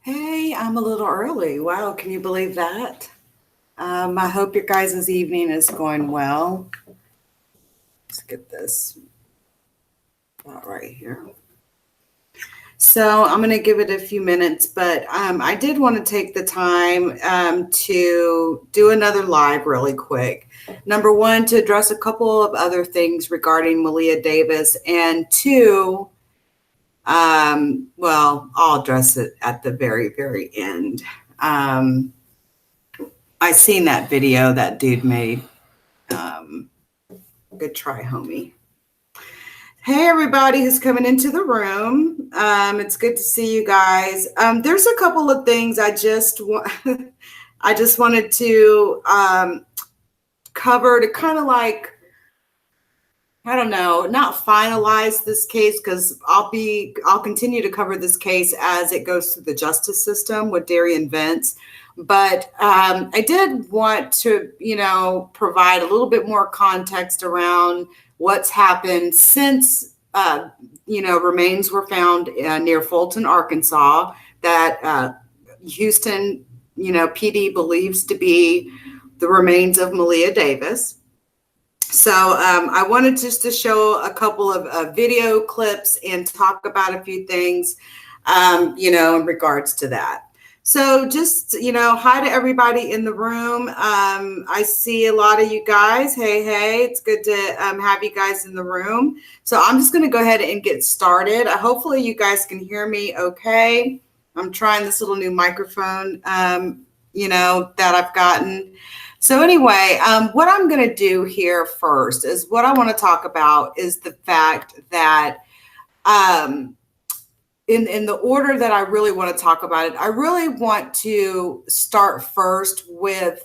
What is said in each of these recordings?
Hey, I'm a little early. Wow, can you believe that? I hope your guys' evening is going well. Let's get this right here. So I'm going to give it a few minutes, but I did want to take the time to do another live really quick. Number one, to address a couple of other things regarding Maleah Davis, and two, well, I'll address it at the very, very end. I seen that video that dude made. Good try, homie. Hey, everybody who's coming into the room. It's good to see you guys. There's a couple of things I just wanted to cover to kind of like, I don't know, not finalize this case, because I'll continue to cover this case as it goes through the justice system with Darian Vince. But I did want to, provide a little bit more context around what's happened since, remains were found near Fulton, Arkansas, that Houston, PD believes to be the remains of Maleah Davis. So I wanted just to show a couple of video clips and talk about a few things, in regards to that. So just, hi to everybody in the room. I see a lot of you guys. Hey, it's good to have you guys in the room. So I'm just going to go ahead and get started. Hopefully you guys can hear me okay. I'm trying this little new microphone, that I've gotten. So anyway, what I'm going to do here first is what I want to talk about is the fact that in the order that I really want to talk about it, I really want to start first with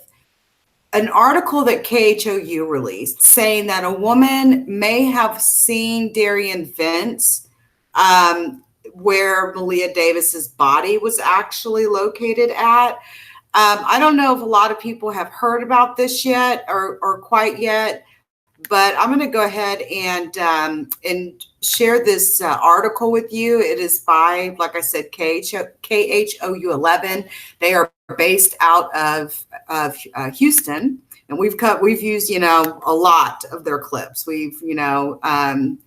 an article that KHOU released saying that a woman may have seen Darian Vince where Maleah Davis's body was actually located at. I don't know if a lot of people have heard about this yet or quite yet, but I'm going to go ahead and share this article with you. It is by, like I said, KHOU 11. They are based out of Houston, and we've used a lot of their clips. They've done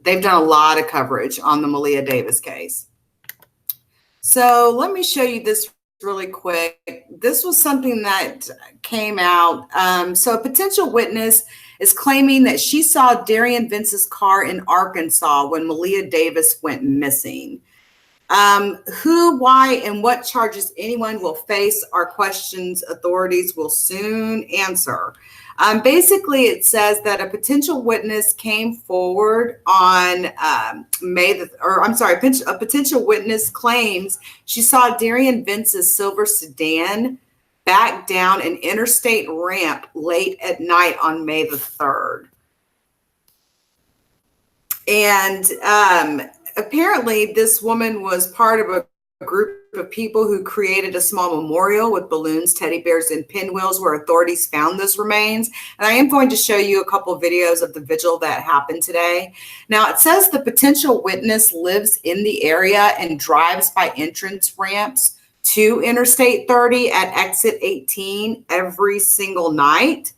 a lot of coverage on the Maleah Davis case. So let me show you this really quick. This was something that came out. So a potential witness is claiming that she saw Darian Vince's car in Arkansas when Maleah Davis went missing. Who, why, and what charges anyone will face are questions authorities will soon answer. Basically, it says that a potential witness came forward on a potential witness claims she saw Darian Vince's silver sedan back down an interstate ramp late at night on May the 3rd. And apparently this woman was part of a group of people who created a small memorial with balloons, teddy bears, and pinwheels where authorities found those remains. And I am going to show you a couple of videos of the vigil that happened today. Now, it says the potential witness lives in the area and drives by entrance ramps to Interstate 30 at exit 18 every single night.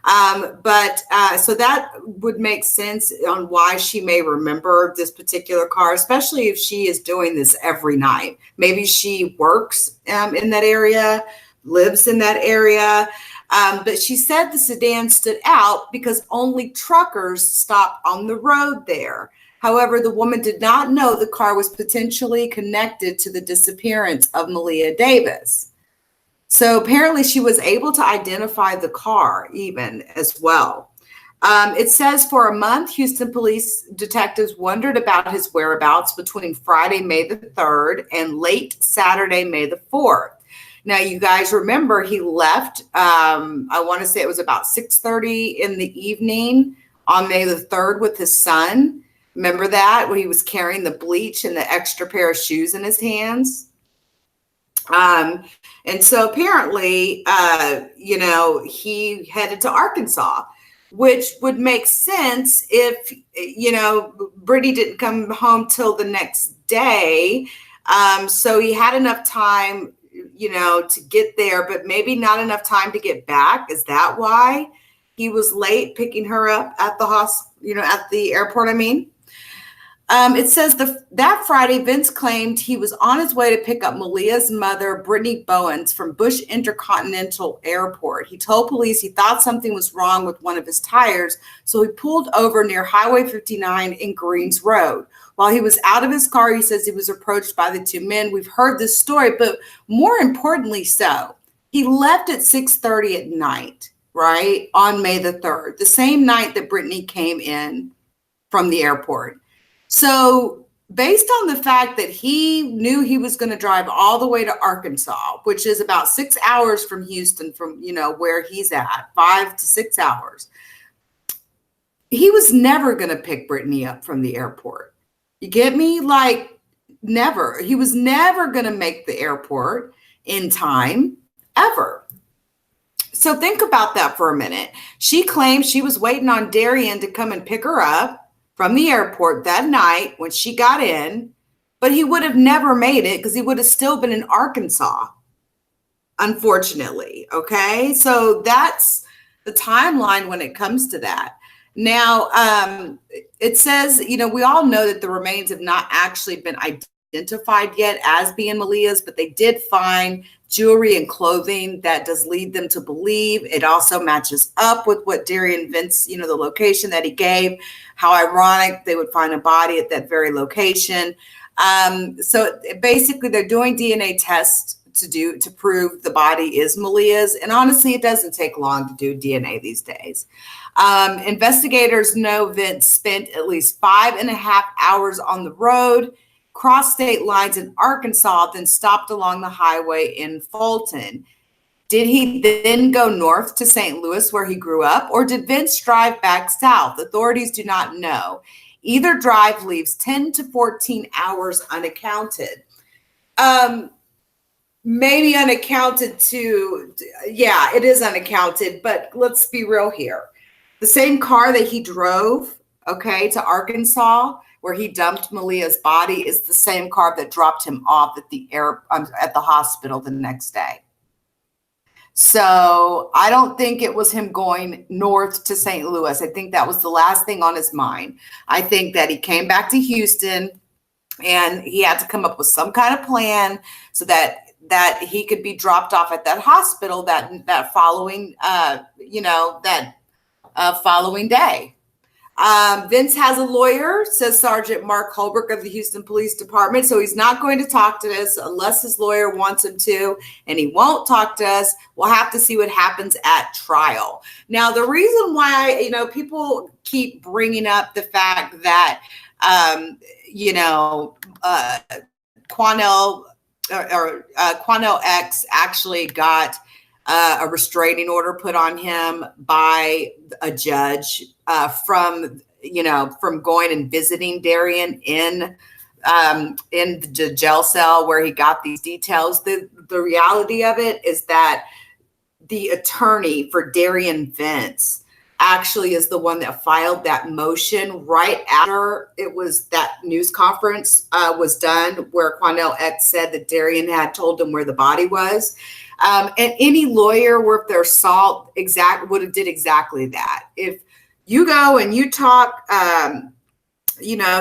So that would make sense on why she may remember this particular car, especially if she is doing this every night. Maybe she works in that area, lives in that area. But she said the sedan stood out because only truckers stopped on the road there. However, the woman did not know the car was potentially connected to the disappearance of Maleah Davis. So apparently she was able to identify the car even as well. It says for a month, Houston police detectives wondered about his whereabouts between Friday, May the 3rd and late Saturday, May the 4th. Now, you guys remember he left, I want to say it was about 6:30 in the evening on May the 3rd with his son. Remember that, when he was carrying the bleach and the extra pair of shoes in his hands? And so apparently, he headed to Arkansas, which would make sense if, Brittany didn't come home till the next day. So he had enough time, to get there, but maybe not enough time to get back. Is that why he was late picking her up at the at the airport? It says that Friday, Vince claimed he was on his way to pick up Maleah's mother, Brittany Bowens, from Bush Intercontinental Airport. He told police he thought something was wrong with one of his tires, so he pulled over near Highway 59 in Greens Road. While he was out of his car, he says he was approached by the two men. We've heard this story, but more importantly so, he left at 6:30 at night, right, on May the 3rd, the same night that Brittany came in from the airport. So based on the fact that he knew he was going to drive all the way to Arkansas, which is about 6 hours from Houston, from, where he's at, 5 to 6 hours, he was never going to pick Brittany up from the airport. You get me? Like, never. He was never going to make the airport in time, ever. So think about that for a minute. She claims she was waiting on Darian to come and pick her up from the airport that night when she got in, but he would have never made it because he would have still been in Arkansas, unfortunately. Okay, so that's the timeline when it comes to that. Now, it says, we all know that the remains have not actually been identified yet as being Maleah's, but they did find jewelry and clothing that does lead them to believe. It also matches up with what Darian Vince, the location that he gave. How ironic they would find a body at that very location. So basically they're doing DNA tests to prove the body is Maleah's. And honestly, it doesn't take long to do DNA these days. Investigators know Vince spent at least 5.5 hours on the road, crossed state lines in Arkansas, then stopped along the highway in Fulton. Did he then go north to St. Louis where he grew up, or did Vince drive back south? Authorities do not know. Either drive leaves 10 to 14 hours unaccounted. Maybe unaccounted too. Yeah, it is unaccounted, but let's be real here. The same car that he drove, to Arkansas, where he dumped Maleah's body, is the same car that dropped him off at the hospital the next day. So I don't think it was him going north to St. Louis. I think that was the last thing on his mind. I think that he came back to Houston and he had to come up with some kind of plan so that he could be dropped off at that hospital that following, following day. Vince has a lawyer, says Sergeant Mark Holbrook of the Houston Police Department. So he's not going to talk to us unless his lawyer wants him to, and he won't talk to us. We'll have to see what happens at trial. Now, the reason why, people keep bringing up the fact that, Quanell X actually got a restraining order put on him by a judge from going and visiting Darian in the jail cell where he got these details. The reality of it is that the attorney for Darian Vince actually is the one that filed that motion right after that news conference was done, where Quanell X said that Darian had told him where the body was. And any lawyer worth their salt would have did exactly that. If you go and you talk,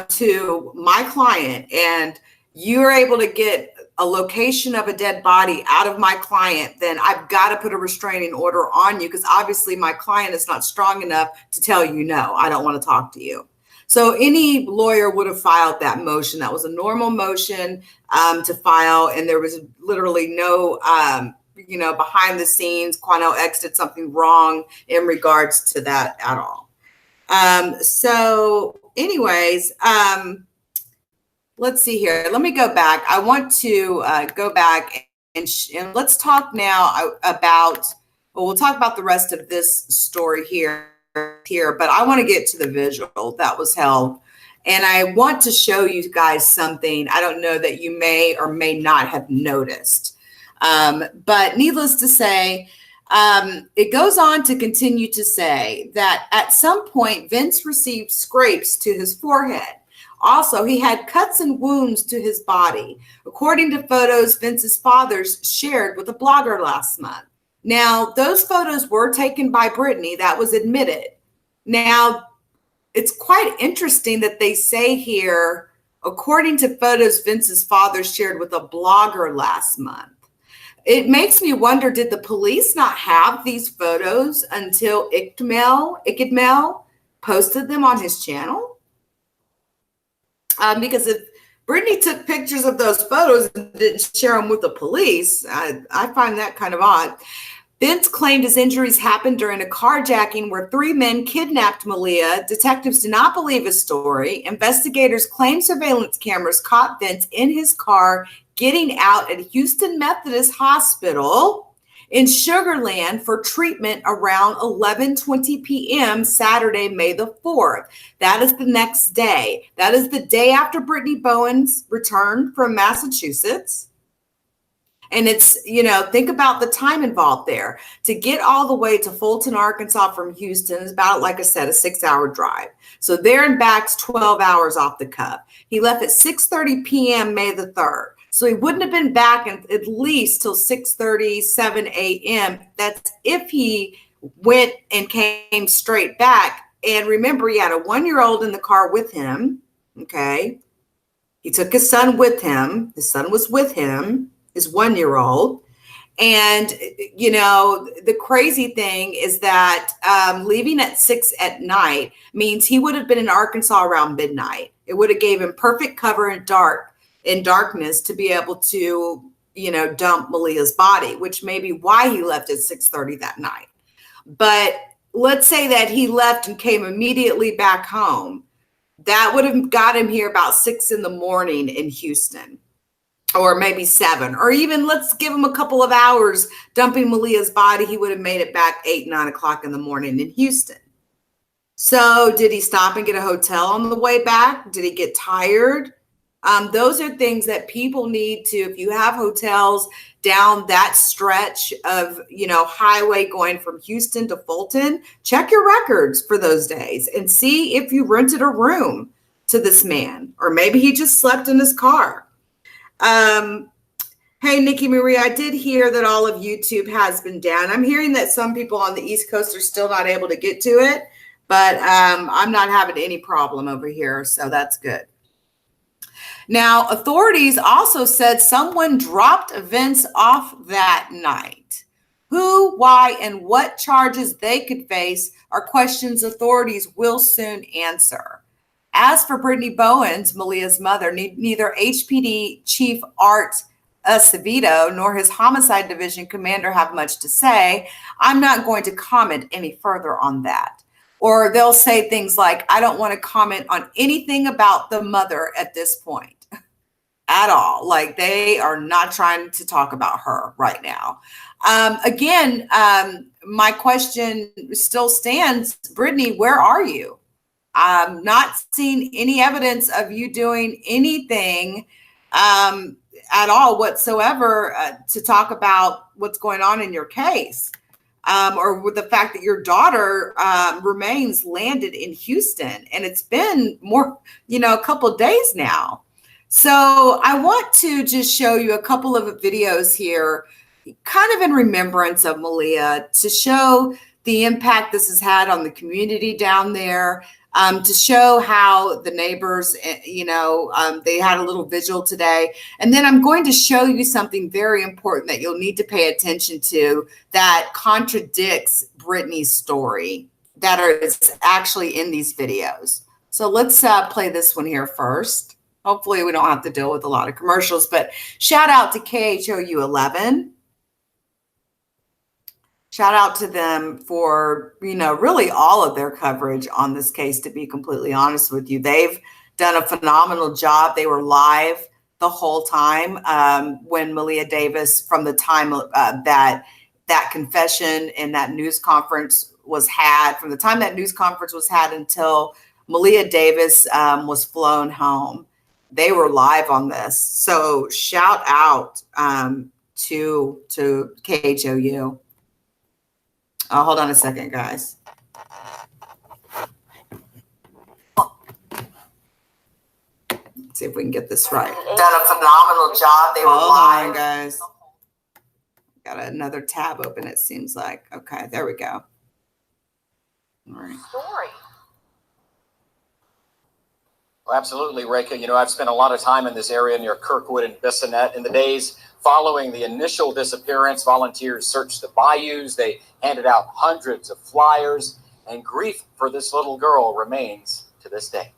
to my client and you're able to get a location of a dead body out of my client, then I've got to put a restraining order on you because obviously my client is not strong enough to tell you, no, I don't want to talk to you. So any lawyer would have filed that motion. That was a normal motion to file, and there was literally no behind the scenes, Quanell X did something wrong in regards to that at all. So anyways, let's see here. Let me go back. I want to go back and let's talk now about, we'll talk about the rest of this story here, but I want to get to the vigil that was held. And I want to show you guys something I don't know that you may or may not have noticed. But needless to say, it goes on to continue to say that at some point, Vince received scrapes to his forehead. Also, he had cuts and wounds to his body, according to photos Vince's fathers shared with a blogger last month. Now, those photos were taken by Brittany. That was admitted. Now, it's quite interesting that they say here, according to photos Vince's father shared with a blogger last month. It makes me wonder, did the police not have these photos until Ikidmel posted them on his channel? Because if Brittany took pictures of those photos and didn't share them with the police, I find that kind of odd. Vince claimed his injuries happened during a carjacking where 3 men kidnapped Malia. Detectives do not believe his story. Investigators claim surveillance cameras caught Vince in his car getting out at Houston Methodist Hospital in Sugar Land for treatment around 11:20 p.m. Saturday, May the 4th. That is the next day. That is the day after Brittany Bowen's return from Massachusetts. And it's, think about the time involved there. To get all the way to Fulton, Arkansas from Houston is about, like I said, a 6-hour drive. So there and back's 12 hours off the cuff. He left at 6:30 p.m. May the 3rd. So he wouldn't have been back at least till 6:37 a.m. That's if he went and came straight back. And remember, he had a 1-year-old in the car with him. Okay. He took his son with him. His son was with him, his 1-year-old. And, the crazy thing is that leaving at 6 at night means he would have been in Arkansas around midnight. It would have gave him perfect cover in darkness to be able to, dump Malia's body, which may be why he left at 6:30 that night. But let's say that he left and came immediately back home. That would have got him here about 6 in the morning in Houston, or maybe 7, or even let's give him a couple of hours dumping Malia's body. He would have made it back 8, 9 o'clock in the morning in Houston. So did he stop and get a hotel on the way back? Did he get tired? Those are things that people need to, if you have hotels down that stretch of, highway going from Houston to Fulton, check your records for those days and see if you rented a room to this man, or maybe he just slept in his car. Hey, Nikki Marie, I did hear that all of YouTube has been down. I'm hearing that some people on the East Coast are still not able to get to it, but I'm not having any problem over here, so that's good. Now, authorities also said someone dropped Vince off that night. Who, why, and what charges they could face are questions authorities will soon answer. As for Brittany Bowens, Malia's mother, neither HPD Chief Art Acevedo nor his homicide division commander have much to say. I'm not going to comment any further on that. Or they'll say things like, I don't want to comment on anything about the mother at this point at all. Like, they are not trying to talk about her right now. Again, my question still stands. Brittany, where are you? I'm not seeing any evidence of you doing anything at all whatsoever to talk about what's going on in your case, or with the fact that your daughter remains landed in Houston, and it's been more, a couple of days now. So I want to just show you a couple of videos here, kind of in remembrance of Malia, to show the impact this has had on the community down there. To show how the neighbors, they had a little vigil today. And then I'm going to show you something very important that you'll need to pay attention to that contradicts Brittany's story that is actually in these videos. So let's play this one here first. Hopefully we don't have to deal with a lot of commercials, but shout out to KHOU 11. Shout out to them for, really all of their coverage on this case, to be completely honest with you. They've done a phenomenal job. They were live the whole time when Maleah Davis, from the time that confession and that news conference was had, from the time that news conference was had until Maleah Davis was flown home. They were live on this. So shout out to KHOU. Hold on a second, guys. see if we can get this right. Done a phenomenal job. They were live, guys. Got another tab open, it seems like. Okay, there we go. All right. Story. Well, absolutely, Reka. You know, I've spent a lot of time in this area near Kirkwood and Bissonnet. In the days following the initial disappearance, volunteers searched the bayous. They handed out hundreds of flyers, and grief for this little girl remains to this day.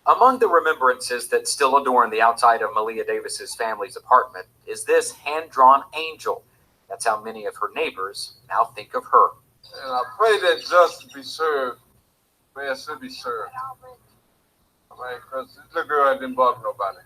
Among the remembrances that still adorn the outside of Maleah Davis's family's apartment is this hand-drawn angel. That's how many of her neighbors now think of her. And I pray that justice be served. Where it should be served. I mean, because this little girl didn't bother nobody.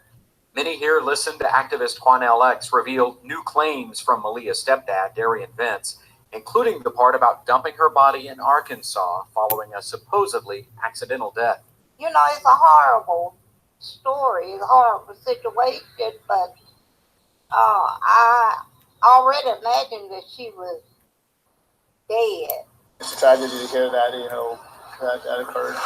Many here listened to activist Quanell X reveal new claims from Maleah's stepdad, Darian Vince, including the part about dumping her body in Arkansas following a supposedly accidental death. You know, it's a horrible story, it's a horrible situation, but I already imagined that she was dead. It's a tragedy to hear that, you know, that occurred,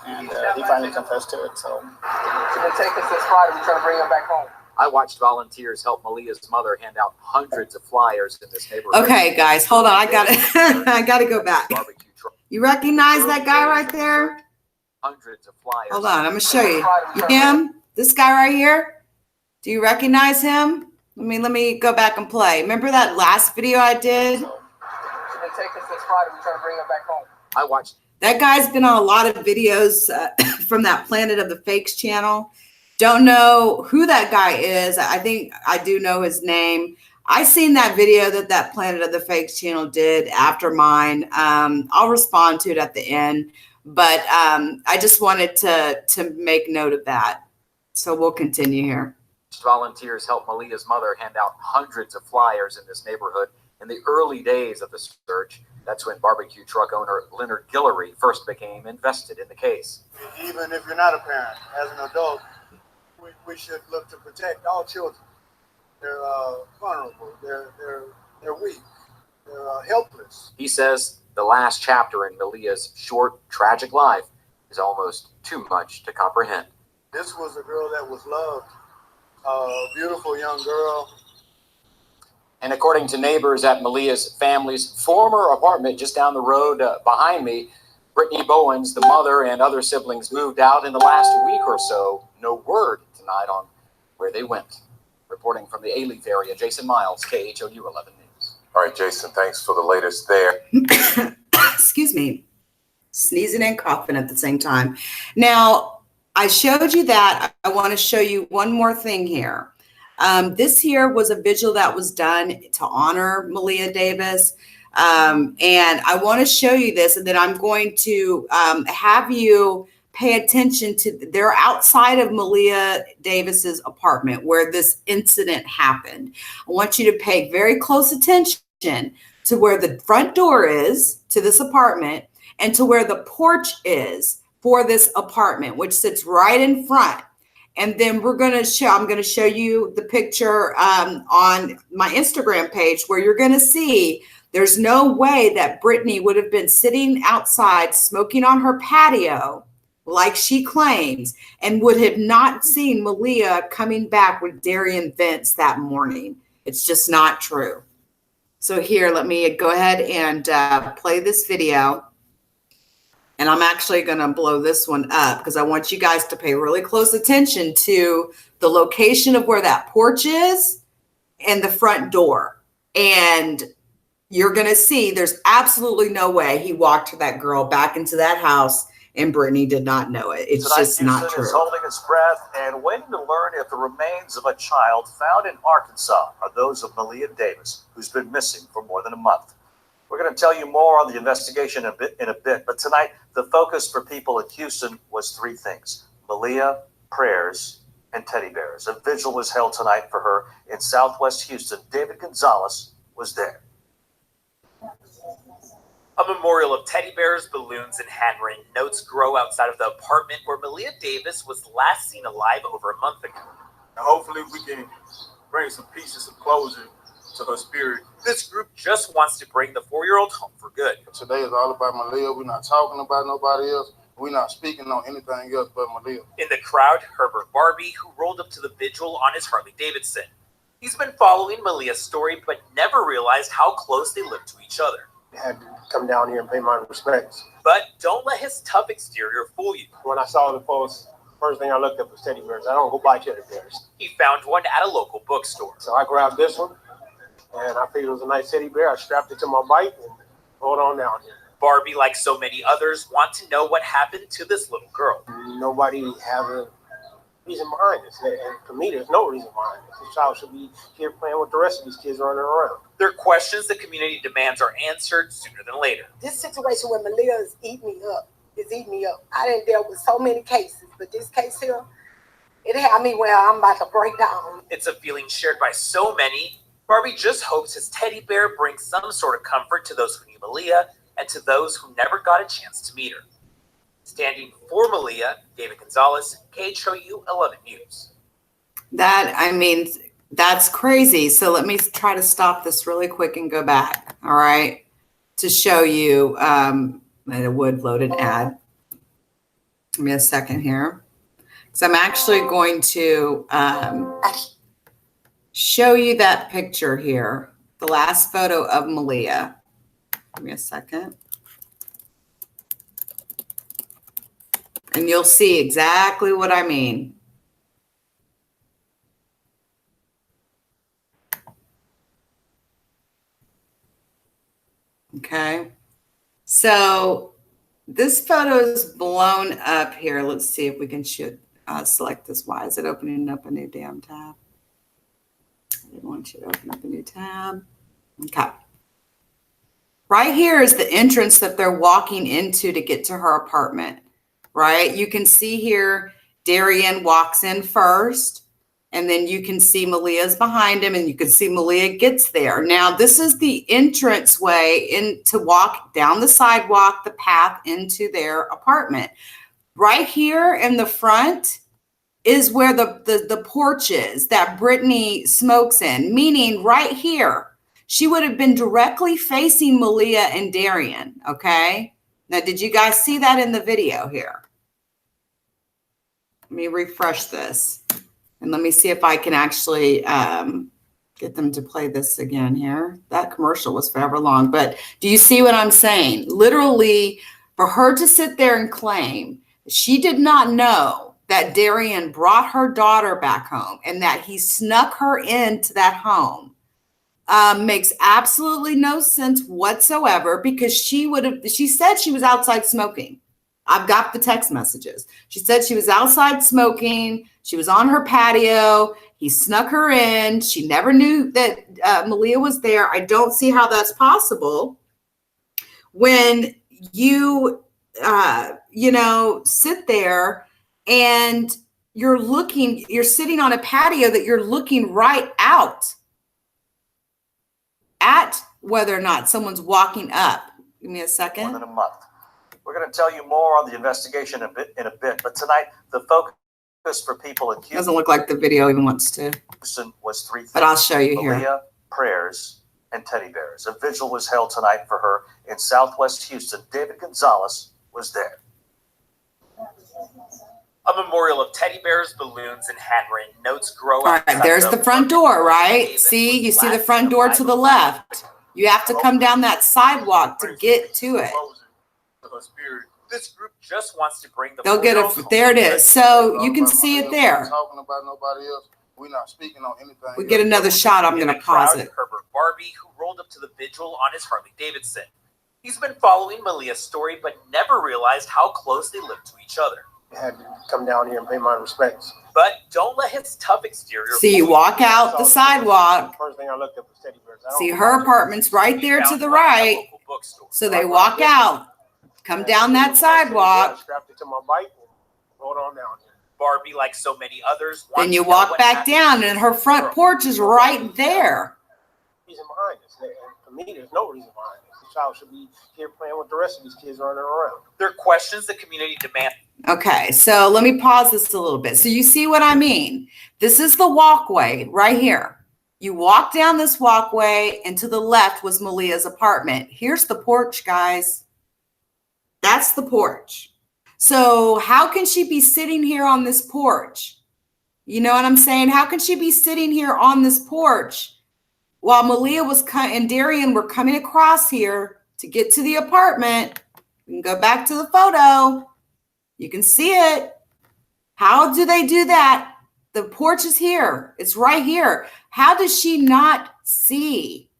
and he finally confessed to it. So it'll take us this Friday. We're trying to bring him back home. I watched volunteers help Maleah's mother hand out hundreds of flyers in this neighborhood. Okay, guys, hold on. I gotta go back. You recognize that guy right there? Hundreds of flyers. Hold on, I'm gonna show you. Him? This guy right here? Do you recognize him? Let me go back and play. Remember that last video I did? It'll take us this Friday. We're trying to bring him back home. I watched. That guy's been on a lot of videos from that Planet of the Fakes channel. Don't know who that guy is. I think I do know his name. I seen that video that Planet of the Fakes channel did after mine. I'll respond to it at the end, but I just wanted to make note of that. So we'll continue here. Volunteers helped Maleah's mother hand out hundreds of flyers in this neighborhood in the early days of the search. That's when barbecue truck owner Leonard Guillory first became invested in the case. Even if you're not a parent, as an adult, we should look to protect all children. They're vulnerable, they're weak, they're helpless. He says the last chapter in Maleah's short, tragic life is almost too much to comprehend. This was a girl that was loved, a beautiful young girl. And according to neighbors at Maleah's family's former apartment just down the road behind me, Brittany Bowens, the mother, and other siblings moved out in the last week or so. No word tonight on where they went. Reporting from the A-Leaf area, Jason Miles, KHOU 11 News. All right, Jason, thanks for the latest there. Excuse me. Sneezing and coughing at the same time. Now, I showed you that. I want to show you one more thing here. This here was a vigil that was done to honor Maleah Davis. And I want to show you this, and then I'm going to have you pay attention to, they're outside of Maleah Davis's apartment where this incident happened. I want you to pay very close attention to where the front door is to this apartment and to where the porch is for this apartment, which sits right in front. And then I'm going to show you the picture on my Instagram page where you're going to see there's no way that Brittany would have been sitting outside smoking on her patio like she claims and would have not seen Maleah coming back with Darian Vince that morning. It's just not true. So here, let me go ahead and play this video. And I'm actually going to blow this one up because I want you guys to pay really close attention to the location of where that porch is and the front door. And you're going to see there's absolutely no way he walked that girl back into that house and Brittany did not know it. It's just not true. Is holding its breath and waiting to learn if the remains of a child found in Arkansas are those of Maleah Davis, who's been missing for more than a month. We're going to tell you more on the investigation in a bit, but tonight the focus for people in Houston was three things: Maleah, prayers, and teddy bears. A vigil was held tonight for her in Southwest Houston. David Gonzalez was there. A memorial of teddy bears, balloons, and hand-wring notes grow outside of the apartment where Maleah Davis was last seen alive over a month ago. Hopefully we can bring some peace and some closure to her spirit. This group just wants to bring the 4-year-old home for good. Today is all about Maleah. We're not talking about nobody else. We're not speaking on anything else but Malia. In the crowd, Herbert Barbie, who rolled up to the vigil on his Harley Davidson. He's been following Maleah's story, but never realized how close they lived to each other. I had to come down here and pay my respects. But don't let his tough exterior fool you. When I saw the post, first thing I looked at was teddy bears. I don't go buy teddy bears. He found one at a local bookstore. So I grabbed this one, and I figured it was a nice teddy bear. I strapped it to my bike and rode on down here. Barbie, like so many others, want to know what happened to this little girl. Nobody has a reason behind this. And to me, there's no reason behind this. This child should be here playing with the rest of these kids running around. Their questions the community demands are answered sooner than later. This situation where Malia is eating me up. I didn't deal with so many cases, but this case here, it had me where I'm about to break down. It's a feeling shared by so many. Barbie just hopes his teddy bear brings some sort of comfort to those who knew Malia and to those who never got a chance to meet her. Standing for Malia, David Gonzalez, KHOU 11 News. That's crazy. So let me try to stop this really quick and go back, all right, to show you a wood-loaded ad. Give me a second here, because I'm actually going to show you that picture here, the last photo of Malia. Give me a second. And you'll see exactly what I mean. Okay. So this photo is blown up here. Let's see if we can select this. Why is it opening up a new damn tab? I didn't want you to open up a new tab. Okay. Right here is the entrance that they're walking into to get to her apartment, right? You can see here, Darian walks in first, and then you can see Malia's behind him, and you can see Malia gets there. Now, this is the entrance way in to walk down the sidewalk, the path into their apartment. Right here in the front is where the porch is that Brittany smokes in, meaning right here. She would have been directly facing Malia and Darian, okay? Now, did you guys see that in the video here? Let me refresh this. And let me see if I can actually get them to play this again here. That commercial was forever long. But do you see what I'm saying? Literally, for her to sit there and claim she did not know that Darian brought her daughter back home and that he snuck her into that home. Makes absolutely no sense whatsoever, because she said she was outside smoking. I've got the text messages. She said she was outside smoking. She was on her patio. He snuck her in. She never knew that Malia was there. I don't see how that's possible when you, sit there and you're sitting on a patio that you're looking right out at whether or not someone's walking up. Give me a second. More than a month. We're going to tell you more on the investigation in a bit, but tonight the focus for people in Houston doesn't look like the video even wants to. Was three things. But I'll show you here. Malia, prayers, and teddy bears. A vigil was held tonight for her in Southwest Houston. David Gonzalez was there. A memorial of teddy bears, balloons, and handwritten notes grow. All right, there's the front door, right? See, you see the front door to the left. You have to come down that sidewalk to get to it. This group just wants to bring the. They'll get it. There it is. So you can see it there. Talking about nobody else. We're not speaking on anything. We get another shot. I'm going to pause it. Herbert Barbie, who rolled up to the vigil on his Harley Davidson. He's been following Maleah's story, but never realized how close they lived to each other. I had to come down here and pay my respects. But don't let his tough exterior. See, you walk out the sidewalk. First thing I looked at was teddy bears. See, her apartment's right there to the right. So they walk out, come down that sidewalk. Strapped it to my bike and rode on down here. Barbie, like so many others, then you walk back down, and her front porch is right there. Reason behind this. To me, there's no reason behind this. The child should be here playing with the rest of these kids running around. There are questions the community demands. Okay, so let me pause this a little bit. So you see what I mean? This is the walkway right here. You walk down this walkway, and to the left was Malia's apartment. Here's the porch, guys. That's the porch. So how can she be sitting here on this porch? You know what I'm saying? How can she be sitting here on this porch while Malia and Darian were coming across here to get to the apartment? We can go back to the photo. You can see it. How do they do that? The porch is here. It's right here. How does she not see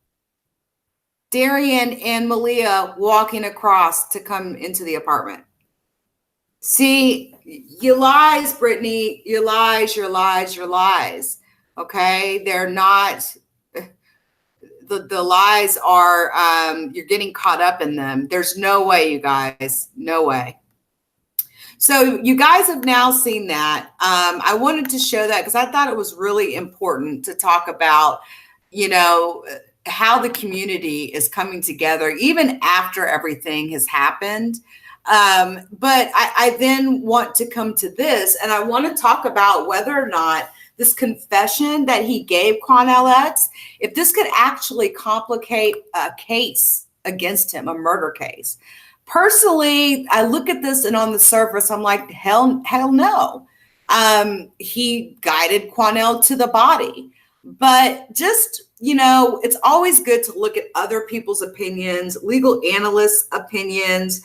Darian and Malia walking across to come into the apartment? See, you lies, Brittany. Your lies, your lies, your lies. Okay? They're not, the lies are, you're getting caught up in them. There's no way, you guys. No way. So you guys have now seen that. I wanted to show that because I thought it was really important to talk about, you know, how the community is coming together even after everything has happened. But I then want to come to this, and I want to talk about whether or not this confession that he gave Quanell X, if this could actually complicate a case against him, a murder case. Personally, I look at this and on the surface, I'm like, hell no. He guided Quanell to the body. But just, you know, it's always good to look at other people's opinions, legal analysts' opinions.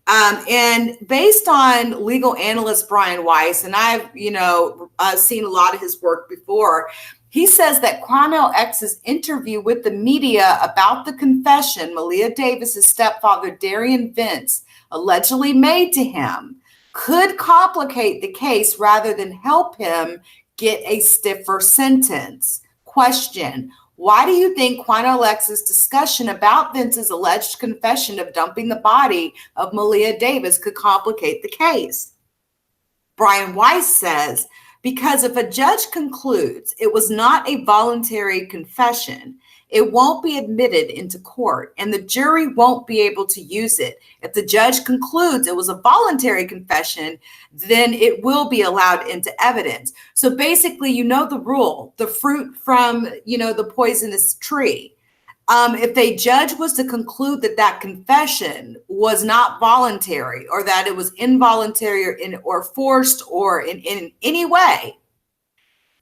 And based on legal analyst Brian Weiss, and I've, you know, seen a lot of his work before, he says that Quanell X's interview with the media about the confession Maleah Davis's stepfather, Darian Vince, allegedly made to him could complicate the case rather than help him get a stiffer sentence. Question: why do you think Quanell X's discussion about Vince's alleged confession of dumping the body of Maleah Davis could complicate the case? Brian Weiss says, because if a judge concludes it was not a voluntary confession, it won't be admitted into court and the jury won't be able to use it. If the judge concludes it was a voluntary confession, then it will be allowed into evidence. So basically, you know the rule, the fruit from, you know, the poisonous tree. If a judge was to conclude that that confession was not voluntary or that it was involuntary or forced or in any way,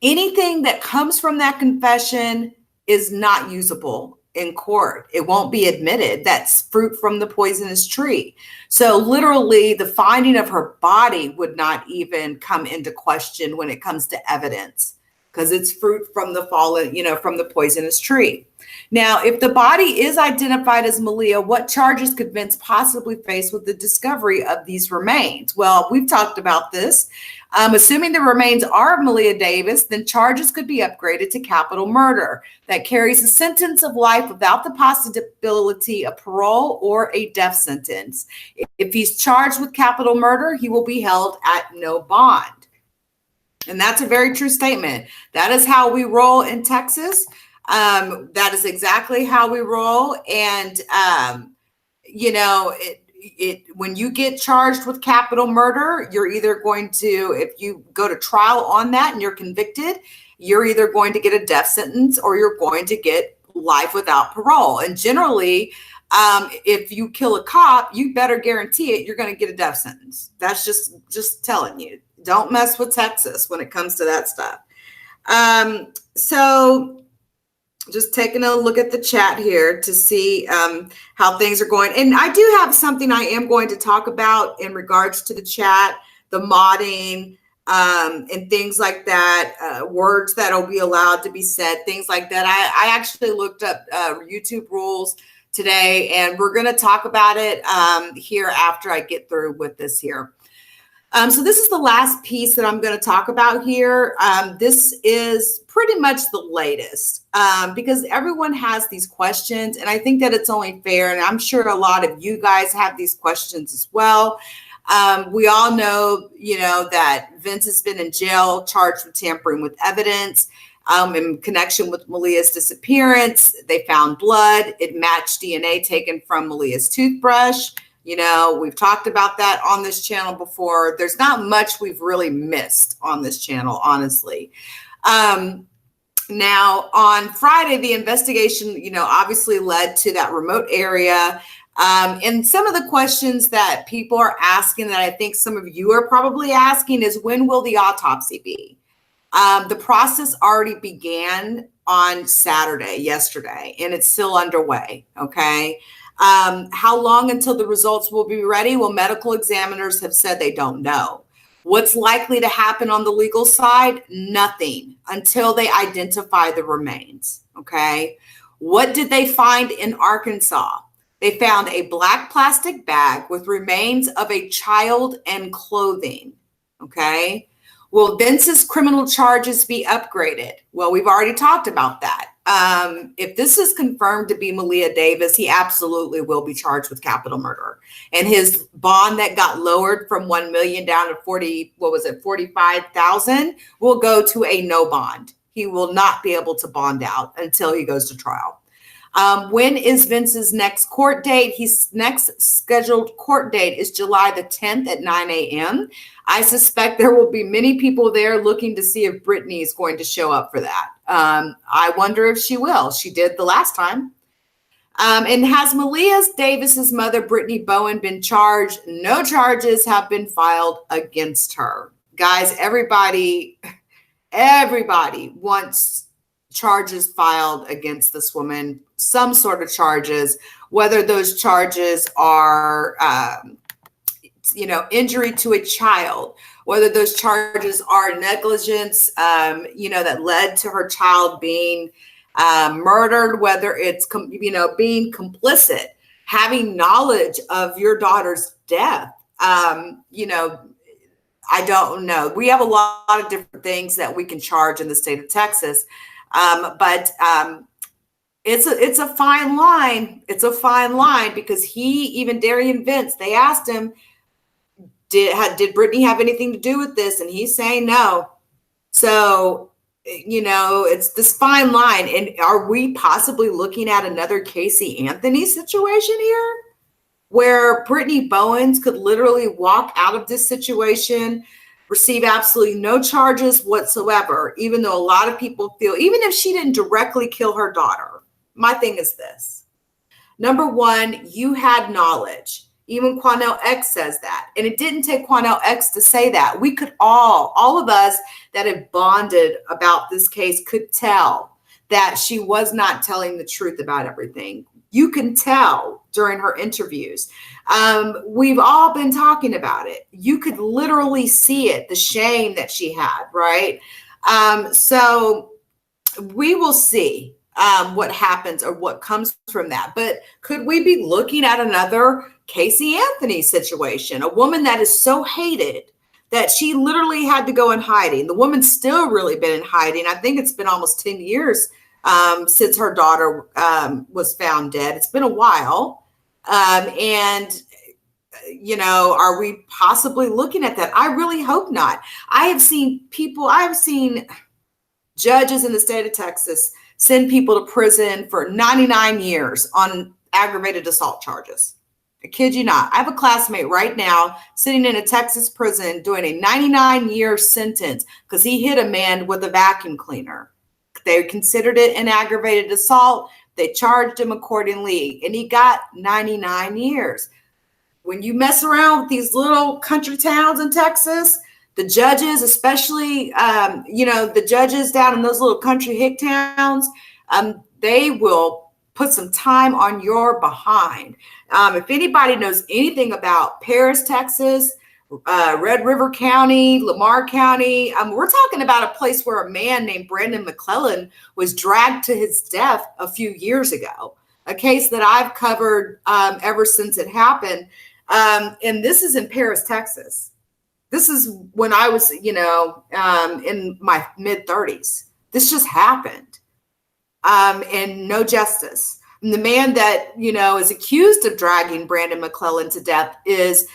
anything that comes from that confession is not usable in court. It won't be admitted. That's fruit from the poisonous tree. So literally the finding of her body would not even come into question when it comes to evidence because it's fruit from the fallen, you know, from the poisonous tree. Now, if the body is identified as Malia, what charges could Vince possibly face with the discovery of these remains? Well, we've talked about this. Assuming the remains are of Maleah Davis, then charges could be upgraded to capital murder that carries a sentence of life without the possibility of parole or a death sentence. If he's charged with capital murder, he will be held at no bond. And that's a very true statement. That is how we roll in Texas. That is exactly how we roll. And, you know, when you get charged with capital murder, you're either going to, if you go to trial on that and you're convicted, you're either going to get a death sentence or you're going to get life without parole. And generally, if you kill a cop, you better guarantee it, you're going to get a death sentence. That's just telling you. Don't mess with Texas when it comes to that stuff. So just taking a look at the chat here to see how things are going. And I do have something I am going to talk about in regards to the chat, the modding, and things like that, words that will be allowed to be said, things like that. I actually looked up YouTube rules today, and we're going to talk about it here after I get through with this here. So this is the last piece that I'm going to talk about here. This is pretty much the latest because everyone has these questions, and I think that it's only fair, and I'm sure a lot of you guys have these questions as well. We all know, you know, that Vince has been in jail charged with tampering with evidence in connection with Maleah's disappearance. They found blood. It matched DNA taken from Maleah's toothbrush. You know, we've talked about that on this channel before. There's not much we've really missed on this channel, honestly. Now, on Friday, the investigation, you know, obviously led to that remote area And some of the questions that people are asking that I think some of you are probably asking is, when will the autopsy be? The process already began on Saturday, yesterday, and it's still underway, okay? How long until the results will be ready? Well, medical examiners have said they don't know. What's likely to happen on the legal side? Nothing until they identify the remains, okay? What did they find in Arkansas? They found a black plastic bag with remains of a child and clothing, okay? Will Vince's criminal charges be upgraded? Well, we've already talked about that. If this is confirmed to be Maleah Davis, he absolutely will be charged with capital murder. And his bond that got lowered from 1 million down to 45,000 will go to a no bond. He will not be able to bond out until he goes to trial. When is Vince's next court date? His next scheduled court date is July the 10th at 9 a.m. I suspect there will be many people there looking to see if Brittany is going to show up for that. I wonder if she will. She did the last time. And has Maleah Davis's mother, Brittany Bowen, been charged? No charges have been filed against her. Guys, everybody wants charges filed against this woman, some sort of charges, whether those charges are, injury to a child, whether those charges are negligence, that led to her child being murdered, whether it's, being complicit, having knowledge of your daughter's death. I don't know. We have a lot of different things that we can charge in the state of Texas. But it's a fine line. It's a fine line because even Darian Vince, they asked him, did Brittany have anything to do with this? And he's saying no. So, it's this fine line. And are we possibly looking at another Casey Anthony situation here where Brittany Bowens could literally walk out of this situation, receive absolutely no charges whatsoever, even though a lot of people feel, even if she didn't directly kill her daughter? My thing is this. Number one, you had knowledge. Even Quanell X says that. And it didn't take Quanell X to say that. We could all of us that have bonded about this case could tell that she was not telling the truth about everything. You can tell during her interviews. We've all been talking about it. You could literally see it, the shame that she had, right? So we will see what happens or what comes from that. But could we be looking at another Casey Anthony situation? A woman that is so hated that she literally had to go in hiding. The woman's still really been in hiding. I think it's been almost 10 years since her daughter was found dead. It's been a while. Are we possibly looking at that? I really hope not. I have seen judges in the state of Texas send people to prison for 99 years on aggravated assault charges. I kid you not. I have a classmate right now sitting in a Texas prison doing a 99-year sentence because he hit a man with a vacuum cleaner. They considered it an aggravated assault. They charged him accordingly, and he got 99 years. When you mess around with these little country towns in Texas, the judges, especially, the judges down in those little country hick towns, they will put some time on your behind. If anybody knows anything about Paris, Texas, Red River County, Lamar County, we're talking about a place where a man named Brandon McClellan was dragged to his death a few years ago, a case that I've covered ever since it happened. And this is in Paris, Texas. This is when I was, in my mid-30s. This just happened. And no justice. And the man that, is accused of dragging Brandon McClellan to death is,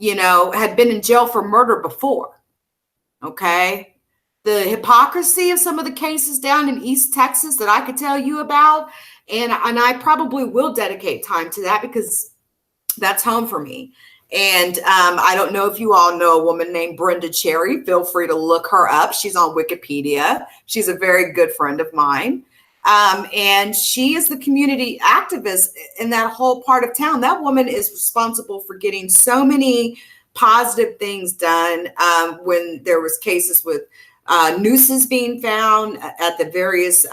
had been in jail for murder before. Okay. The hypocrisy of some of the cases down in East Texas that I could tell you about. And I probably will dedicate time to that because that's home for me. And I don't know if you all know a woman named Brenda Cherry. Feel free to look her up. She's on Wikipedia. She's a very good friend of mine. And she is the community activist in that whole part of town. That woman is responsible for getting so many positive things done when there was cases with nooses being found at the various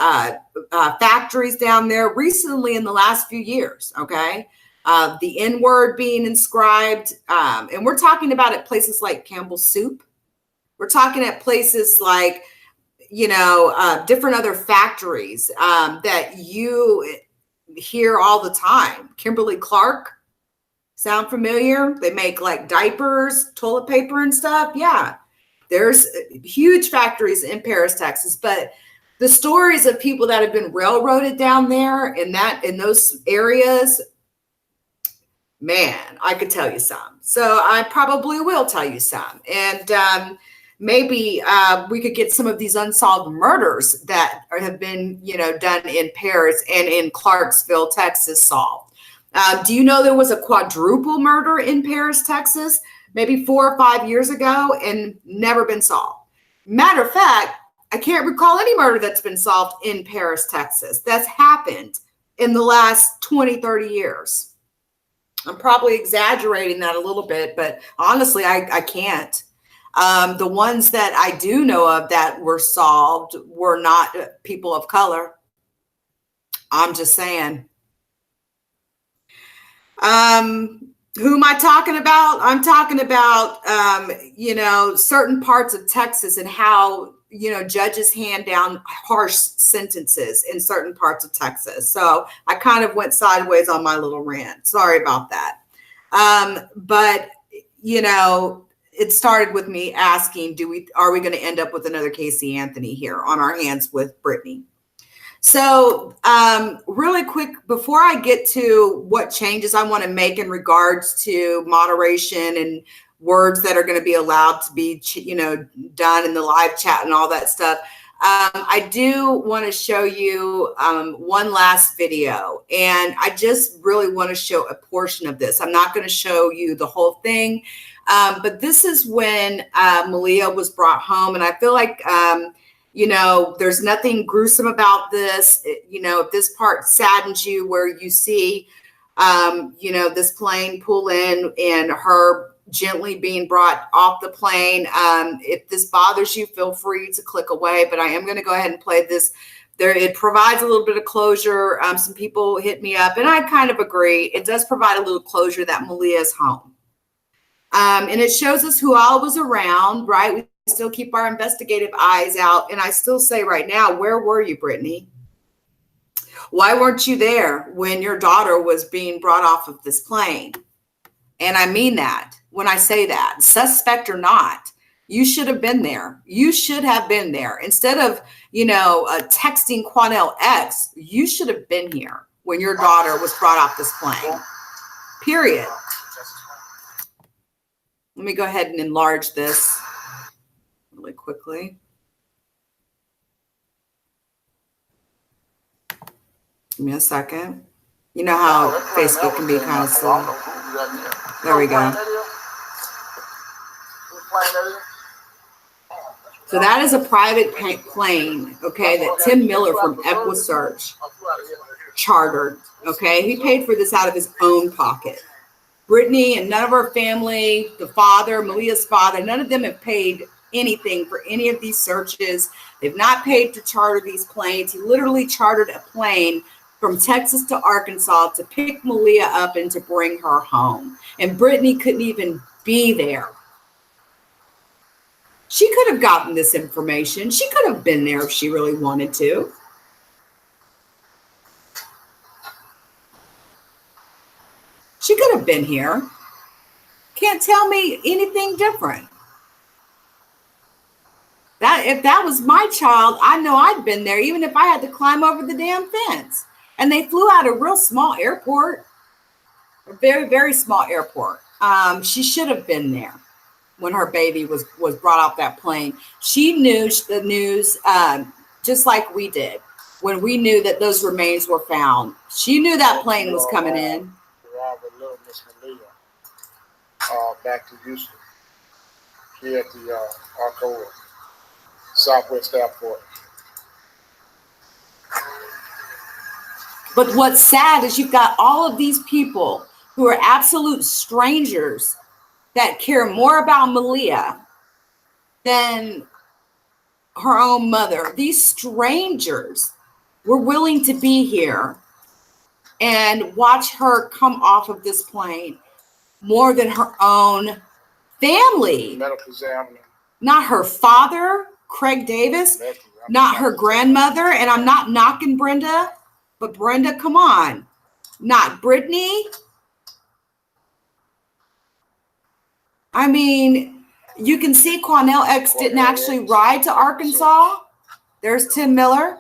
factories down there recently in the last few years, okay? The N-word being inscribed. And we're talking about at places like Campbell's Soup. We're talking at places like, you know, different other factories that you hear all the time. Kimberly-Clark, sound familiar? They make like diapers, toilet paper and stuff. Yeah, there's huge factories in Paris, Texas. But the stories of people that have been railroaded down there in those areas, man, I could tell you some. So I probably will tell you some. And maybe we could get some of these unsolved murders that have been, you know, done in Paris and in Clarksville, Texas, solved. Do you know there was a quadruple murder in Paris, Texas, maybe 4 or 5 years ago and never been solved? Matter of fact, I can't recall any murder that's been solved in Paris, Texas. That's happened in the last 20, 30 years. I'm probably exaggerating that a little bit, but honestly, I can't. The ones that I do know of that were solved were not people of color. I'm just saying. Who am I talking about? I'm talking about, you know, certain parts of Texas and how, you know, judges hand down harsh sentences in certain parts of Texas. So I kind of went sideways on my little rant. Sorry about that. But, you know, it started with me asking, are we going to end up with another Casey Anthony here on our hands with Brittany? So really quick, before I get to what changes I want to make in regards to moderation and words that are going to be allowed to be, you know, done in the live chat and all that stuff, I do want to show you one last video. And I just really want to show a portion of this. I'm not going to show you the whole thing. But this is when Malia was brought home. And I feel like, you know, there's nothing gruesome about this. You know, if this part saddens you where you see, you know, this plane pull in and her gently being brought off the plane. If this bothers you, feel free to click away. But I am going to go ahead and play this. It provides a little bit of closure. Some people hit me up, and I kind of agree. It does provide a little closure that Malia is home. And it shows us who all was around, right? We still keep our investigative eyes out. And I still say right now, where were you, Brittany? Why weren't you there when your daughter was being brought off of this plane? And I mean that when I say that, suspect or not, you should have been there. You should have been there. Instead of, you know, texting Quanell X, you should have been here when your daughter was brought off this plane, period. Let me go ahead and enlarge this really quickly. Give me a second. You know how Facebook can be kind of slow. There we go. So that is a private plane, okay, that Tim Miller from EquiSearch chartered, okay? He paid for this out of his own pocket. Brittany and none of her family, the father, Malia's father, none of them have paid anything for any of these searches. They've not paid to charter these planes. He literally chartered a plane from Texas to Arkansas to pick Malia up and to bring her home. And Brittany couldn't even be there. She could have gotten this information. She could have been there if she really wanted to. She could have been here. Can't tell me anything different. If that was my child, I know I'd been there, even if I had to climb over the damn fence. And they flew out a real small airport, a very, very small airport. She should have been there when her baby was brought off that plane. She knew the news just like we did when we knew that those remains were found. She knew that plane was coming in. Little Miss Malia back to Houston here at the Arcola Southwest Airport. But what's sad is you've got all of these people who are absolute strangers that care more about Malia than her own mother. These strangers were willing to be here and watch her come off of this plane more than her own family. Medical examiner. Not her father, Craig Davis, not her grandmother, and I'm not knocking Brenda, but Brenda, come on. Not Brittany. I mean, you can see Quanell X didn't actually ride to Arkansas. There's Tim Miller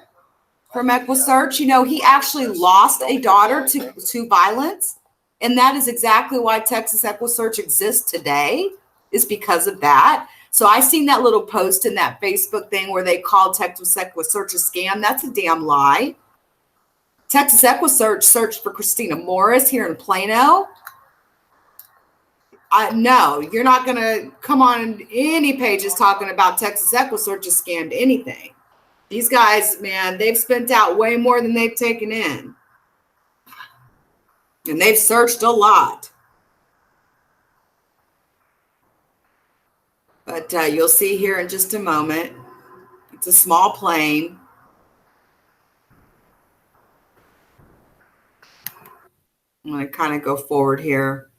from EquiSearch. You know, he actually lost a daughter to violence. And that is exactly why Texas EquiSearch exists today, is because of that. So I seen that little post in that Facebook thing where they called Texas EquiSearch a scam. That's a damn lie. Texas EquiSearch searched for Christina Morris here in Plano. No, you're not going to come on any pages talking about Texas EquiSearch has scammed anything. These guys, man, they've spent out way more than they've taken in. And they've searched a lot. But you'll see here in just a moment. It's a small plane. I'm going to kind of go forward here,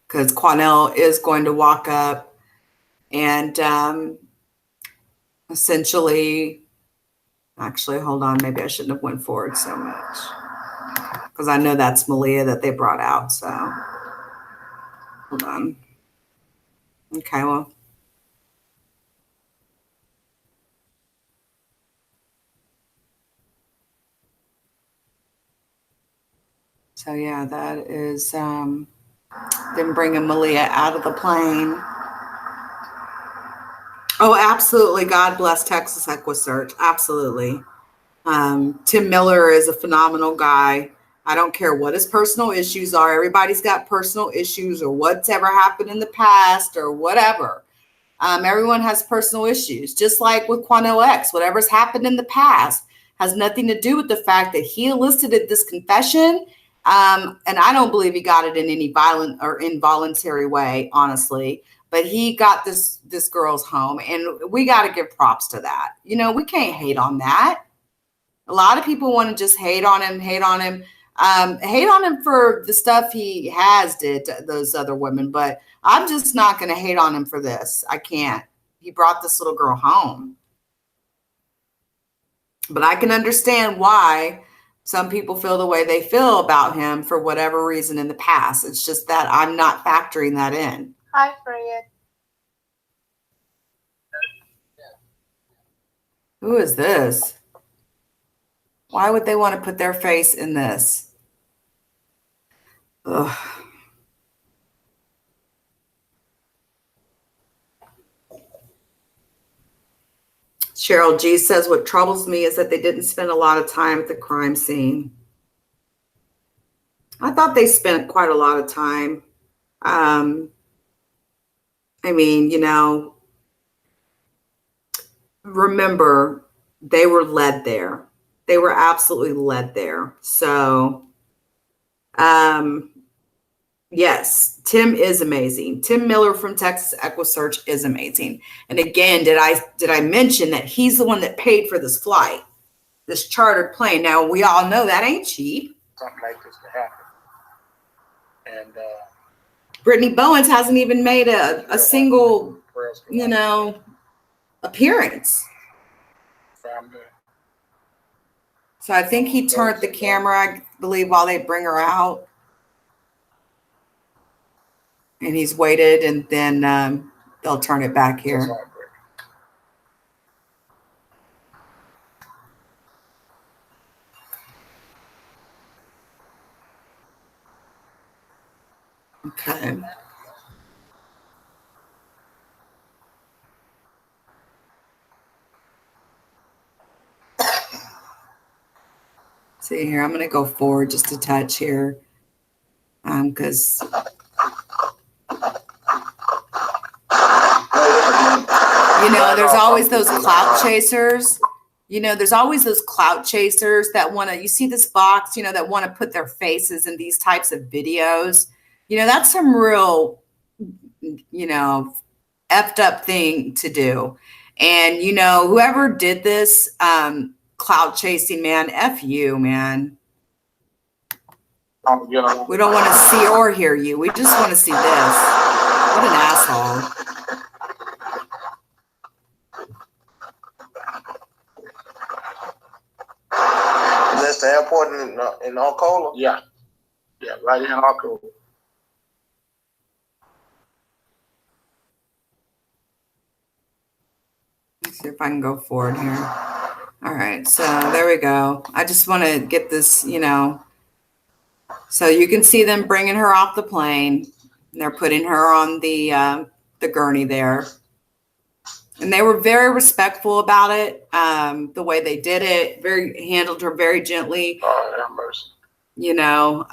because Quanell is going to walk up and essentially, actually, hold on, maybe I shouldn't have went forward so much, because I know that's Malia that they brought out. So hold on. Okay, well. So yeah, that is them bringing Malia out of the plane. Oh, absolutely. God bless Texas EquiSearch. Absolutely. Tim Miller is a phenomenal guy. I don't care what his personal issues are. Everybody's got personal issues, or what's ever happened in the past, or whatever. Everyone has personal issues, just like with Quanell X. Whatever's happened in the past has nothing to do with the fact that he elicited this confession. And I don't believe he got it in any violent or involuntary way, honestly. But he got this girl's home, and we got to give props to that. You know, we can't hate on that. A lot of people want to just hate on him for the stuff he has did to those other women. But I'm just not going to hate on him for this. I can't. He brought this little girl home. But I can understand why some people feel the way they feel about him for whatever reason in the past. It's just that I'm not factoring that in. Hi, Fred. Who is this? Why would they want to put their face in this? Ugh. Cheryl G says, what troubles me is that they didn't spend a lot of time at the crime scene. I thought they spent quite a lot of time. I mean, you know, remember, they were led there. They were absolutely led there. So, yes, Tim is amazing. Tim Miller from Texas EquiSearch is amazing. And again, did I mention that he's the one that paid for this flight, this chartered plane? Now, we all know that ain't cheap. Something like this to happen. And Brittany Bowens hasn't even made a single, you know, appearance. So I think he turned the camera, I believe, while they bring her out. And he's waited, and then they'll turn it back here. Okay. See here, I'm going to go forward just a touch here, because you know, there's always those clout chasers You know, there's always those clout chasers that want to, you see this box, you know, that want to put their faces in these types of videos. You know, that's some real, you know, effed up thing to do. And, you know, whoever did this clout chasing, man, F you, man. We don't want to see or hear you. We just want to see this. What an asshole. That's the airport in Arcola? Yeah. Yeah, right in Arcola. Let's see if I can go forward here. All right, so there we go. I just want to get this, you know, so you can see them bringing her off the plane. And they're putting her on the gurney there. And they were very respectful about it, the way they did it. Handled her very gently. Oh, have mercy. You know,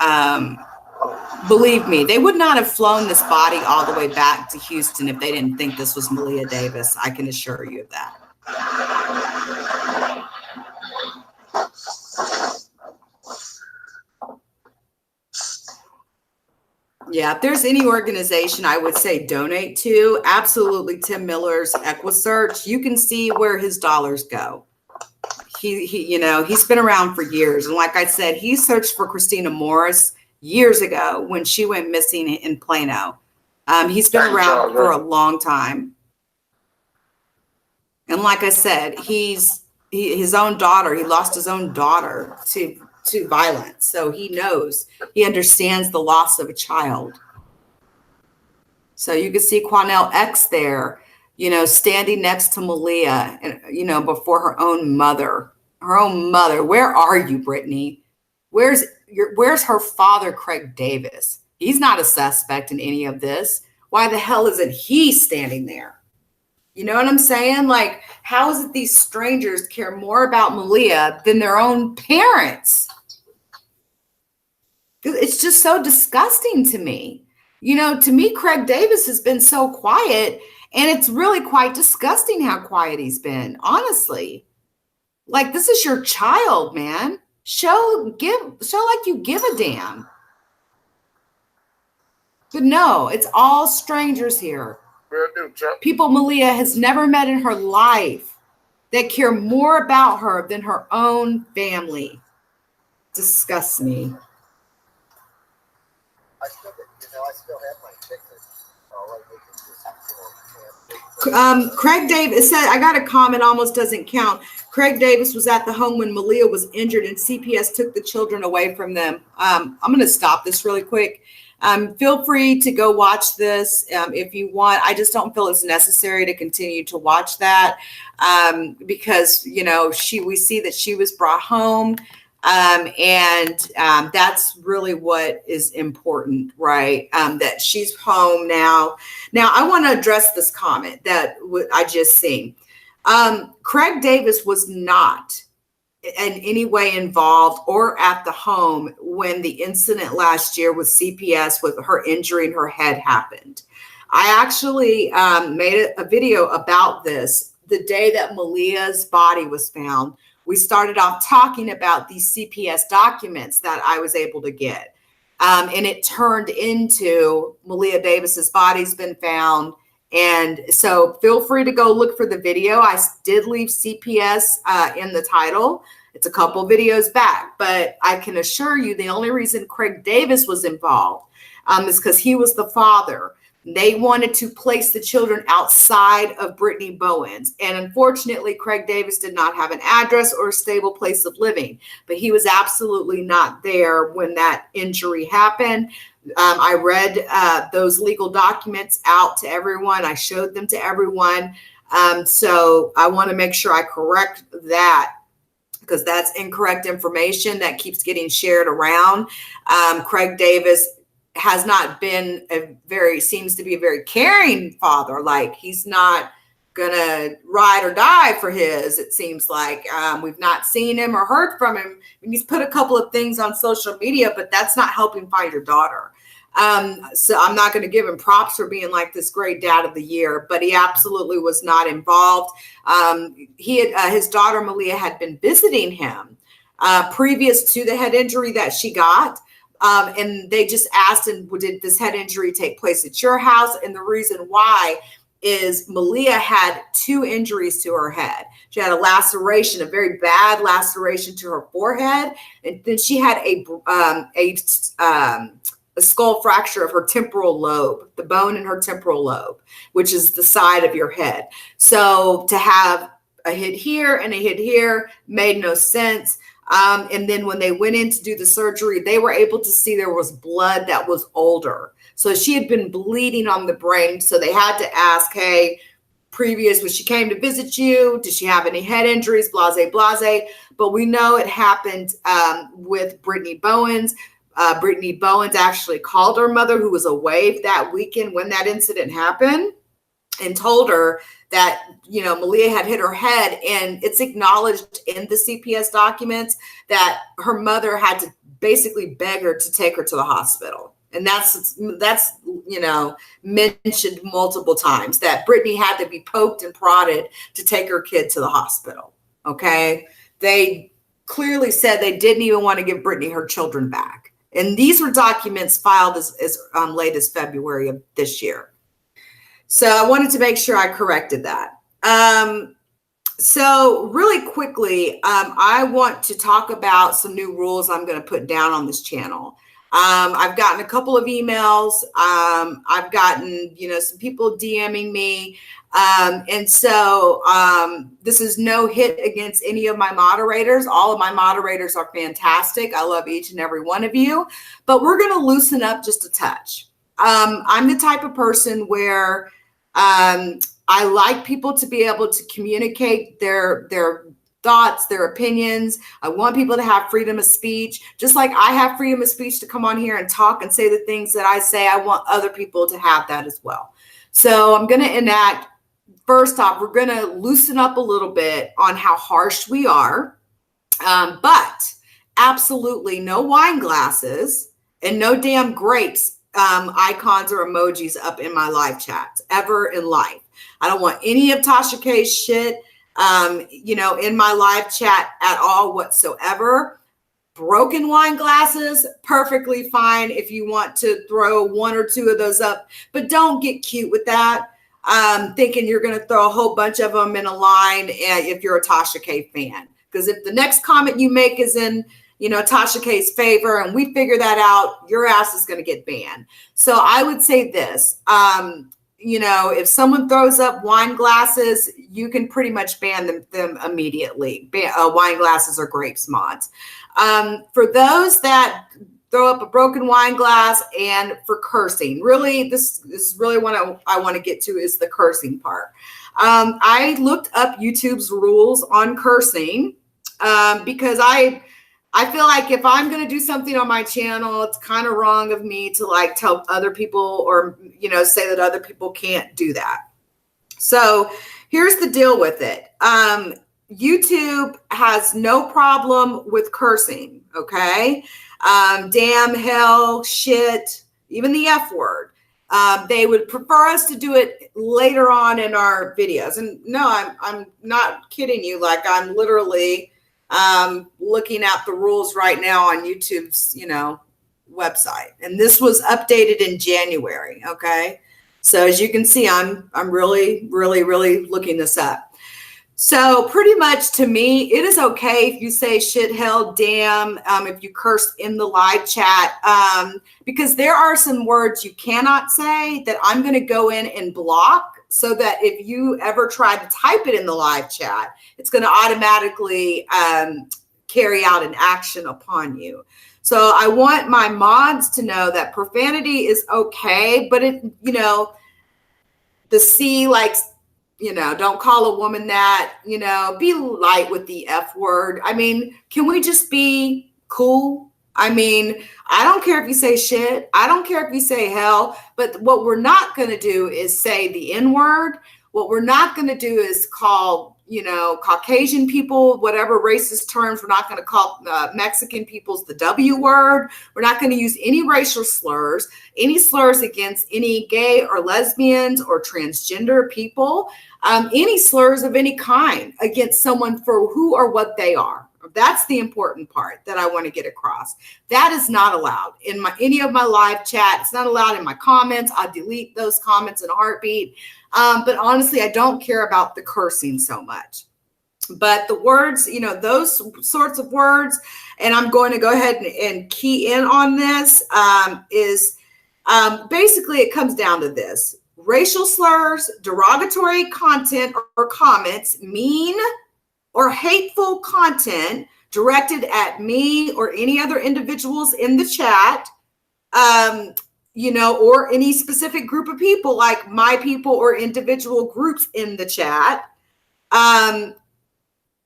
believe me, they would not have flown this body all the way back to Houston if they didn't think this was Maleah Davis. I can assure you of that. Yeah, if there's any organization I would say donate to, absolutely Tim Miller's EquiSearch. You can see where his dollars go. He you know, he's been around for years. And like I said, he searched for Christina Morris years ago when she went missing in Plano. He's been around for a long time. And like I said, his own daughter, he lost his own daughter to violence. So he knows, he understands the loss of a child. So you can see Quanell X there, you know, standing next to Malia, and, you know, before her own mother. Her own mother. Where are you, Brittany? Where's her father, Craig Davis? He's not a suspect in any of this. Why the hell isn't he standing there? You know what I'm saying? Like, how is it these strangers care more about Malia than their own parents? It's just so disgusting to me. You know, to me, Craig Davis has been so quiet, and it's really quite disgusting how quiet he's been, honestly. Like, this is your child, man. Show like you give a damn. But no, it's all strangers here. People Malia has never met in her life that care more about her than her own family. Disgusts me. I still have my checklist. Craig Davis said, I got a comment, almost doesn't count. Craig Davis was at the home when Malia was injured and CPS took the children away from them. I'm going to stop this really quick. Feel free to go watch this if you want. I just don't feel it's necessary to continue to watch that because, you know, we see that she was brought home. And that's really what is important, right? That she's home now. Now, I want to address this comment that I just seen. Craig Davis was not in any way involved or at the home when the incident last year with CPS with her injuring her head happened. I actually made a video about this the day that Malia's body was found. We started off talking about these CPS documents that I was able to get. And it turned into Maleah Davis's body's been found. And so feel free to go look for the video. I did leave CPS in the title. It's a couple videos back, but I can assure you the only reason Craig Davis was involved is because he was the father. They wanted to place the children outside of Brittany Bowens. And unfortunately, Craig Davis did not have an address or a stable place of living, but he was absolutely not there when that injury happened. I read those legal documents out to everyone. I showed them to everyone. So I want to make sure I correct that because that's incorrect information that keeps getting shared around. Craig Davis has not been seems to be a very caring father. Like he's not gonna ride or die for his, it seems like. We've not seen him or heard from him. I mean, he's put a couple of things on social media, but that's not helping find your daughter. So I'm not going to give him props for being like this great dad of the year, but he absolutely was not involved. His daughter Malia had been visiting him previous to the head injury that she got. And they just asked, and did this head injury take place at your house? And the reason why is Malia had 2 injuries to her head. She had a laceration, a very bad laceration to her forehead, and then she had a skull fracture of her temporal lobe, the bone in her temporal lobe, which is the side of your head. So to have a hit here and a hit here made no sense. And then when they went in to do the surgery, they were able to see there was blood that was older. So she had been bleeding on the brain. So they had to ask, hey, previous, when she came to visit you, did she have any head injuries, blase, blase. But we know it happened with Brittany Bowens. Brittany Bowens actually called her mother, who was away that weekend when that incident happened, and told her that, you know, Malia had hit her head, and it's acknowledged in the CPS documents that her mother had to basically beg her to take her to the hospital. And that's, you know, mentioned multiple times that Brittany had to be poked and prodded to take her kid to the hospital. Okay. They clearly said they didn't even want to give Brittany her children back. And these were documents filed as late as February of this year. So I wanted to make sure I corrected that. So really quickly, I want to talk about some new rules I'm going to put down on this channel. I've gotten a couple of emails. I've gotten, you know, some people DMing me. And so this is no hit against any of my moderators. All of my moderators are fantastic. I love each and every one of you, but we're going to loosen up just a touch. I'm the type of person where I like people to be able to communicate their thoughts, their opinions. I want people to have freedom of speech. Just like I have freedom of speech to come on here and talk and say the things that I say, I want other people to have that as well. So I'm going to enact, first off, we're going to loosen up a little bit on how harsh we are, but absolutely no wine glasses and no damn grapes icons or emojis up in my live chats ever in life. I don't want any of Tasha K's shit, you know, in my live chat at all whatsoever. Broken wine glasses, perfectly fine if you want to throw 1 or 2 of those up, but don't get cute with that. Thinking you're going to throw a whole bunch of them in a line if you're a Tasha K fan. Because if the next comment you make is in, you know, Tasha K's favor and we figure that out, your ass is going to get banned. So I would say this, you know, if someone throws up wine glasses, you can pretty much ban them immediately. Wine glasses or grapes mods. For those that throw up a broken wine glass and for cursing, really, this is really what I want to get to is the cursing part. I looked up YouTube's rules on cursing because I feel like if I'm going to do something on my channel, it's kind of wrong of me to like tell other people or, you know, say that other people can't do that. So here's the deal with it. YouTube has no problem with cursing. Okay. Damn, hell, shit, even the F word. They would prefer us to do it later on in our videos. And no, I'm not kidding you. Like I'm literally looking at the rules right now on YouTube's, you know, website. And this was updated in January. Okay. So as you can see, I'm really, really, really looking this up. So pretty much to me, it is okay if you say shit, hell, damn, if you curse in the live chat, because there are some words you cannot say that I'm going to go in and block so that if you ever try to type it in the live chat, it's going to automatically carry out an action upon you. So I want my mods to know that profanity is okay, but it, you know, the C, like, you know, don't call a woman that, you know, be light with the F word. I mean, can we just be cool? I mean, I don't care if you say shit. I don't care if you say hell, but what we're not going to do is say the N word What we're not going to do is call, you know, Caucasian people, whatever racist terms. We're not going to call Mexican peoples the W word. We're not going to use any racial slurs, any slurs against any gay or lesbians or transgender people, any slurs of any kind against someone for who or what they are. That's the important part that I want to get across. That is not allowed in any of my live chat. It's not allowed in my comments. I delete those comments in a heartbeat. But honestly, I don't care about the cursing so much. But the words, you know, those sorts of words, and I'm going to go ahead and key in on this, basically it comes down to this. Racial slurs, derogatory content or comments, mean or hateful content directed at me or any other individuals in the chat, you know, or any specific group of people like my people or individual groups in the chat.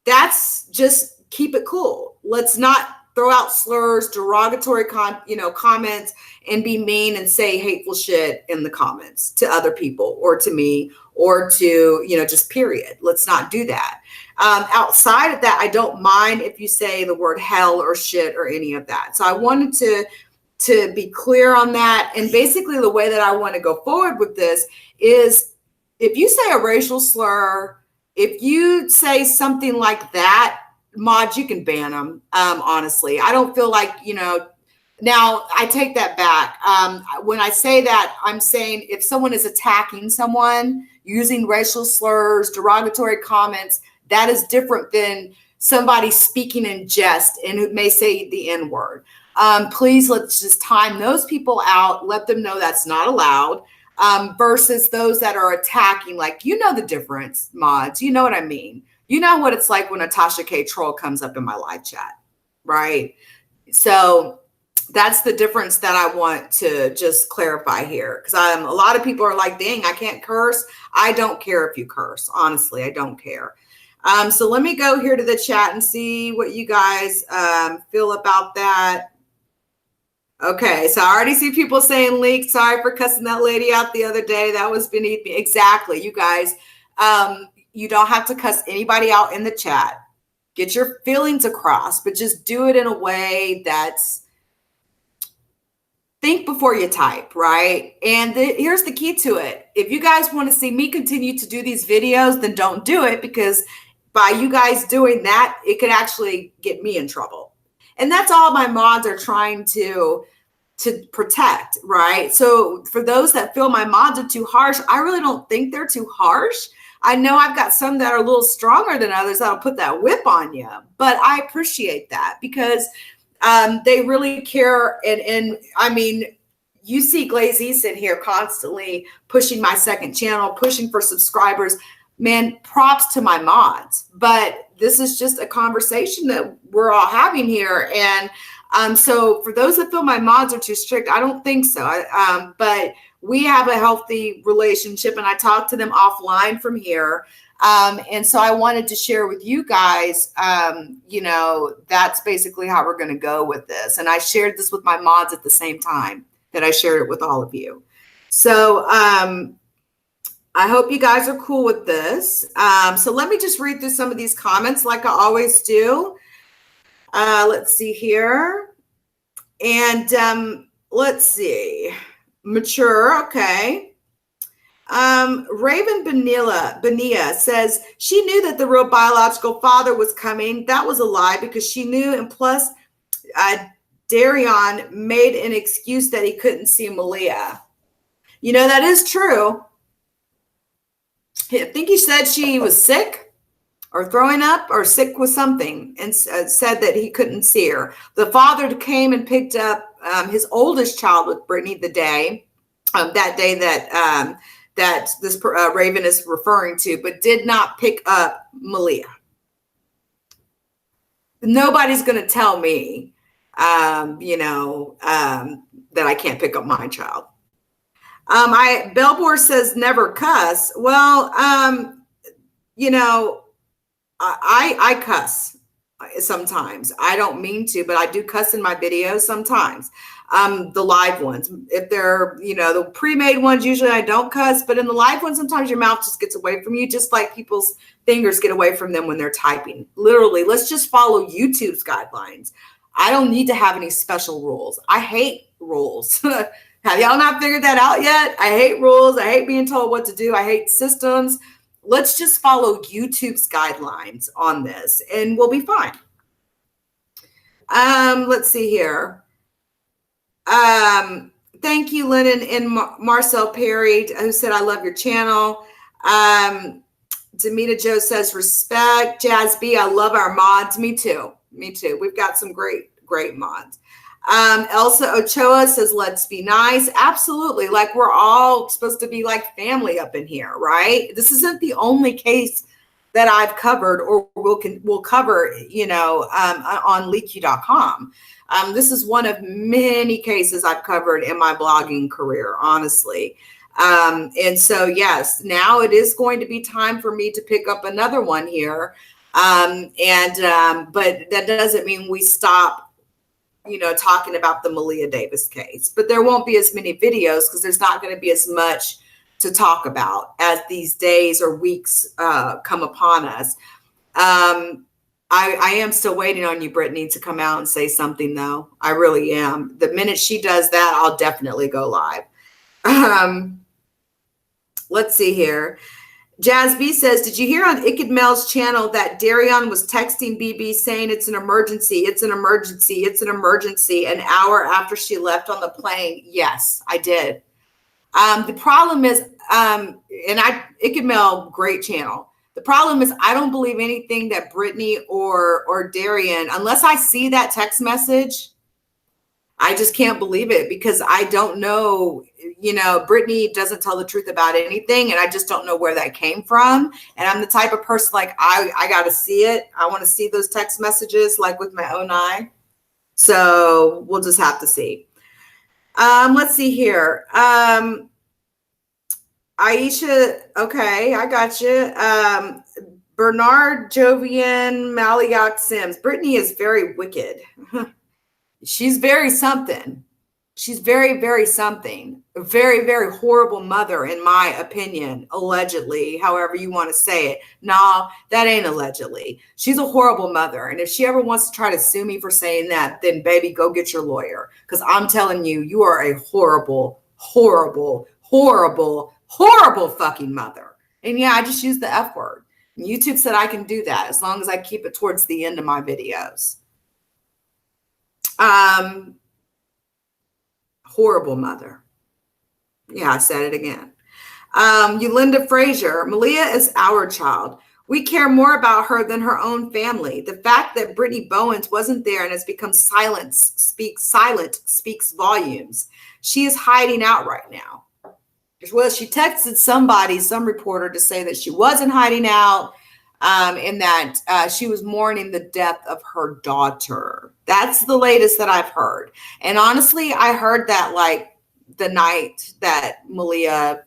That's just keep it cool. Let's not throw out slurs, derogatory comments, and be mean and say hateful shit in the comments to other people or to me or to, you know, just period. Let's not do that. Outside of that, I don't mind if you say the word hell or shit or any of that. So I wanted to be clear on that. And basically the way that I want to go forward with this is if you say a racial slur, if you say something like that, mods, you can ban them. Honestly, I don't feel like, you know, now I take that back. When I say that, I'm saying if someone is attacking someone using racial slurs, derogatory comments, that is different than somebody speaking in jest and who may say the N word. Please, let's just time those people out. Let them know that's not allowed. Versus those that are attacking, like, you know the difference, mods. You know what I mean. You know what it's like when a Tasha K troll comes up in my live chat, right? So that's the difference that I want to just clarify here. Because a lot of people are like, dang, I can't curse. I don't care if you curse. Honestly, I don't care. So let me go here to the chat and see what you guys feel about that. Okay, so I already see people saying, Leak, sorry for cussing that lady out the other day. That was beneath me. Exactly, you guys. You don't have to cuss anybody out in the chat. Get your feelings across, but just do it in a way that's think before you type, right? And here's the key to it. If you guys want to see me continue to do these videos, then don't do it, because by you guys doing that, it could actually get me in trouble. And that's all my mods are trying to protect, right? So for those that feel my mods are too harsh, I really don't think they're too harsh. I know I've got some that are a little stronger than others that'll put that whip on you, but I appreciate that because they really care. And I mean, you see Glazy sit here constantly pushing my second channel, pushing for subscribers. Man, props to my mods, but this is just a conversation that we're all having here. And so for those that feel my mods are too strict, I don't think so. But we have a healthy relationship and I talk to them offline from here. And so I wanted to share with you guys, you know, that's basically how we're going to go with this. And I shared this with my mods at the same time that I shared it with all of you. So I hope you guys are cool with this. So let me just read through some of these comments like I always do. Let's see here. And let's see. Mature, okay. Raven Bonilla says she knew that the real biological father was coming. That was a lie because she knew, and plus Darion made an excuse that he couldn't see Malia. You know, that is true. I think he said she was sick or throwing up or sick with something and said that he couldn't see her. The father came and picked up his oldest child with Brittany that day that this Raven is referring to, but did not pick up Malia. Nobody's going to tell me, you know, that I can't pick up my child. Belbor says never cuss. Well, you know, I cuss sometimes. I don't mean to, but I do cuss in my videos sometimes. The live ones. If they're, the pre-made ones, usually I don't cuss, but in the live ones, sometimes your mouth just gets away from you, just like people's fingers get away from them when they're typing. Literally, let's just follow YouTube's guidelines. I don't need to have any special rules. I hate rules. Have y'all not figured that out yet? I hate rules. I hate being told what to do. I hate systems. Let's just follow YouTube's guidelines on this and we'll be fine. Let's see here. Thank you, Lennon and Marcel Perry, who said, I love your channel. Demita Joe says, respect. Jazz B, I love our mods. Me too. Me too. We've got some great mods. Elsa Ochoa says, let's be nice. Absolutely. Like we're all supposed to be like family up in here, right? This isn't the only case that I've covered or will cover, on LeakYou.com. This is one of many cases I've covered in my blogging career, honestly. And so, yes, now it is going to be time for me to pick up another one here. But that doesn't mean we stop, talking about the Maleah Davis case. But there won't be as many videos because there's not going to be as much to talk about as these days or weeks come upon us. I am still waiting on you, Brittany, to come out and say something, though. I really am. The minute she does that, I'll definitely go live. Let's see here. Jazz B says, did you hear on Ikid Mel's channel that Darion was texting BB saying it's an emergency, it's an emergency, it's an emergency an hour after she left on the plane? Yes, I did. The problem is, Ikid Mel, great channel. The problem is I don't believe anything that Brittany or Darion, unless I see that text message, I just can't believe it because I don't know, Brittany doesn't tell the truth about anything and I just don't know where that came from. And I'm the type of person like, I got to see it. I want to see those text messages like with my own eye. So we'll just have to see. Let's see here. Aisha, okay, I got you. Bernard Jovian, Maliak Sims. Brittany is very wicked. She's very something. She's very, very something. A very, very horrible mother, in my opinion, allegedly, however you want to say it. No, that ain't allegedly. She's a horrible mother. And if she ever wants to try to sue me for saying that, then baby, go get your lawyer. Because I'm telling you, you are a horrible, horrible, horrible, horrible fucking mother. And yeah, I just used the F word. And YouTube said I can do that as long as I keep it towards the end of my videos. Horrible mother. Yeah, I said it again. Yolanda Frazier, Malia is our child. We care more about her than her own family. The fact that Brittany Bowens wasn't there and has become silent speaks volumes. She is hiding out right now. Well, she texted somebody, some reporter, to say that she wasn't hiding out. And that she was mourning the death of her daughter. That's the latest that I've heard. And honestly, I heard that like the night that Malia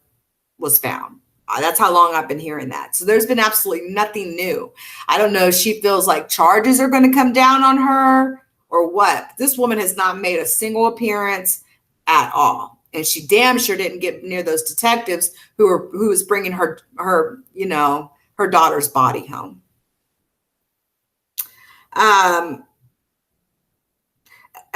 was found. That's how long I've been hearing that. So there's been absolutely nothing new. I don't know if she feels like charges are going to come down on her or what. This woman has not made a single appearance at all. And she damn sure didn't get near those detectives who was bringing her daughter's body home.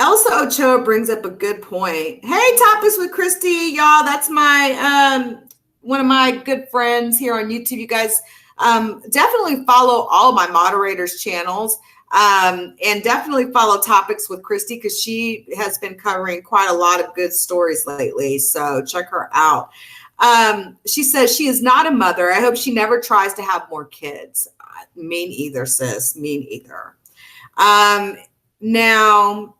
Elsa Ochoa brings up a good point. Hey, Topics with Christy, y'all. That's my one of my good friends here on YouTube. You guys definitely follow all my moderators' channels and definitely follow Topics with Christy because she has been covering quite a lot of good stories lately. So check her out. She says she is not a mother. I hope she never tries to have more kids. Me neither, sis. Me neither. Now,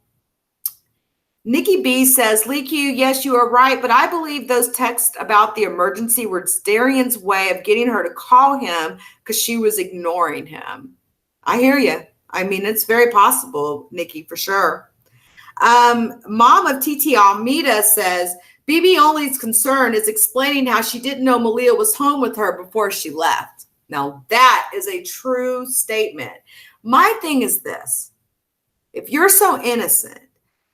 Nikki B says, LeakYou, yes, you are right, but I believe those texts about the emergency were Darion's way of getting her to call him because she was ignoring him. I hear you. I mean, it's very possible, Nikki, for sure. Mom of TT Almeida says, BB Only's concern is explaining how she didn't know Malia was home with her before she left. Now, that is a true statement. My thing is this. If you're so innocent,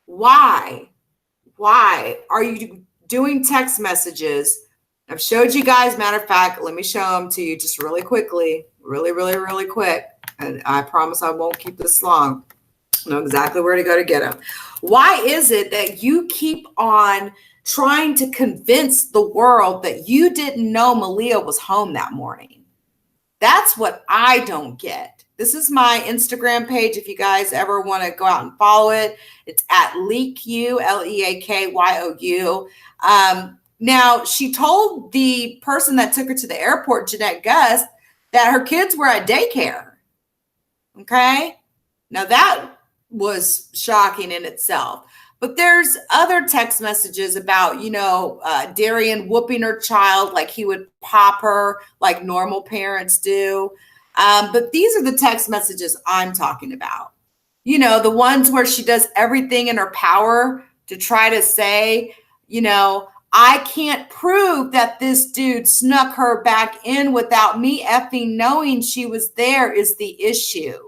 why why are you doing text messages? I've showed you guys, matter of fact, let me show them to you just really quickly, really quick. And I promise I won't keep this long. I know exactly where to go to get them. Why is it that you keep on trying to convince the world that you didn't know Malia was home that morning? That's what I don't get. This is my Instagram page. If you guys ever want to go out and follow it, it's at LeakYou, LeakYou. Now, she told the person that took her to the airport, Jeanette Gus, that her kids were at daycare. Okay? Now, that was shocking in itself. But there's other text messages about, Darian whooping her child like he would pop her like normal parents do. But these are the text messages I'm talking about. The ones where she does everything in her power to try to say, I can't prove that this dude snuck her back in without me effing knowing she was there is the issue.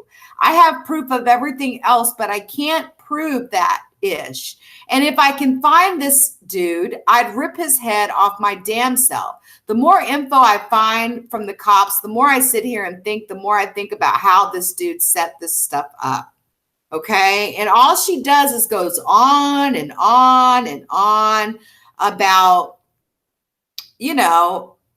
I have proof of everything else, but I can't prove that ish. And if I can find this dude, I'd rip his head off my damn self. The more info I find from the cops, the more I sit here and think, the more I think about how this dude set this stuff up. Okay. And all she does is goes on and on and on about,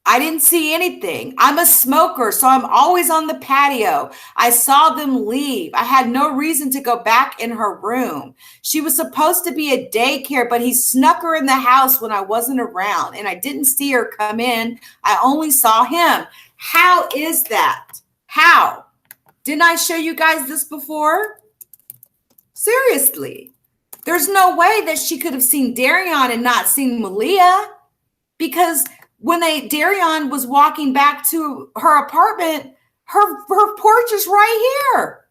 I didn't see anything. I'm a smoker, so I'm always on the patio. I saw them leave. I had no reason to go back in her room. She was supposed to be at daycare, but he snuck her in the house when I wasn't around, and I didn't see her come in. I only saw him. How is that? How? Didn't I show you guys this before? Seriously. There's no way that she could have seen Darian and not seen Malia, because when Darian was walking back to her apartment, her porch is right here.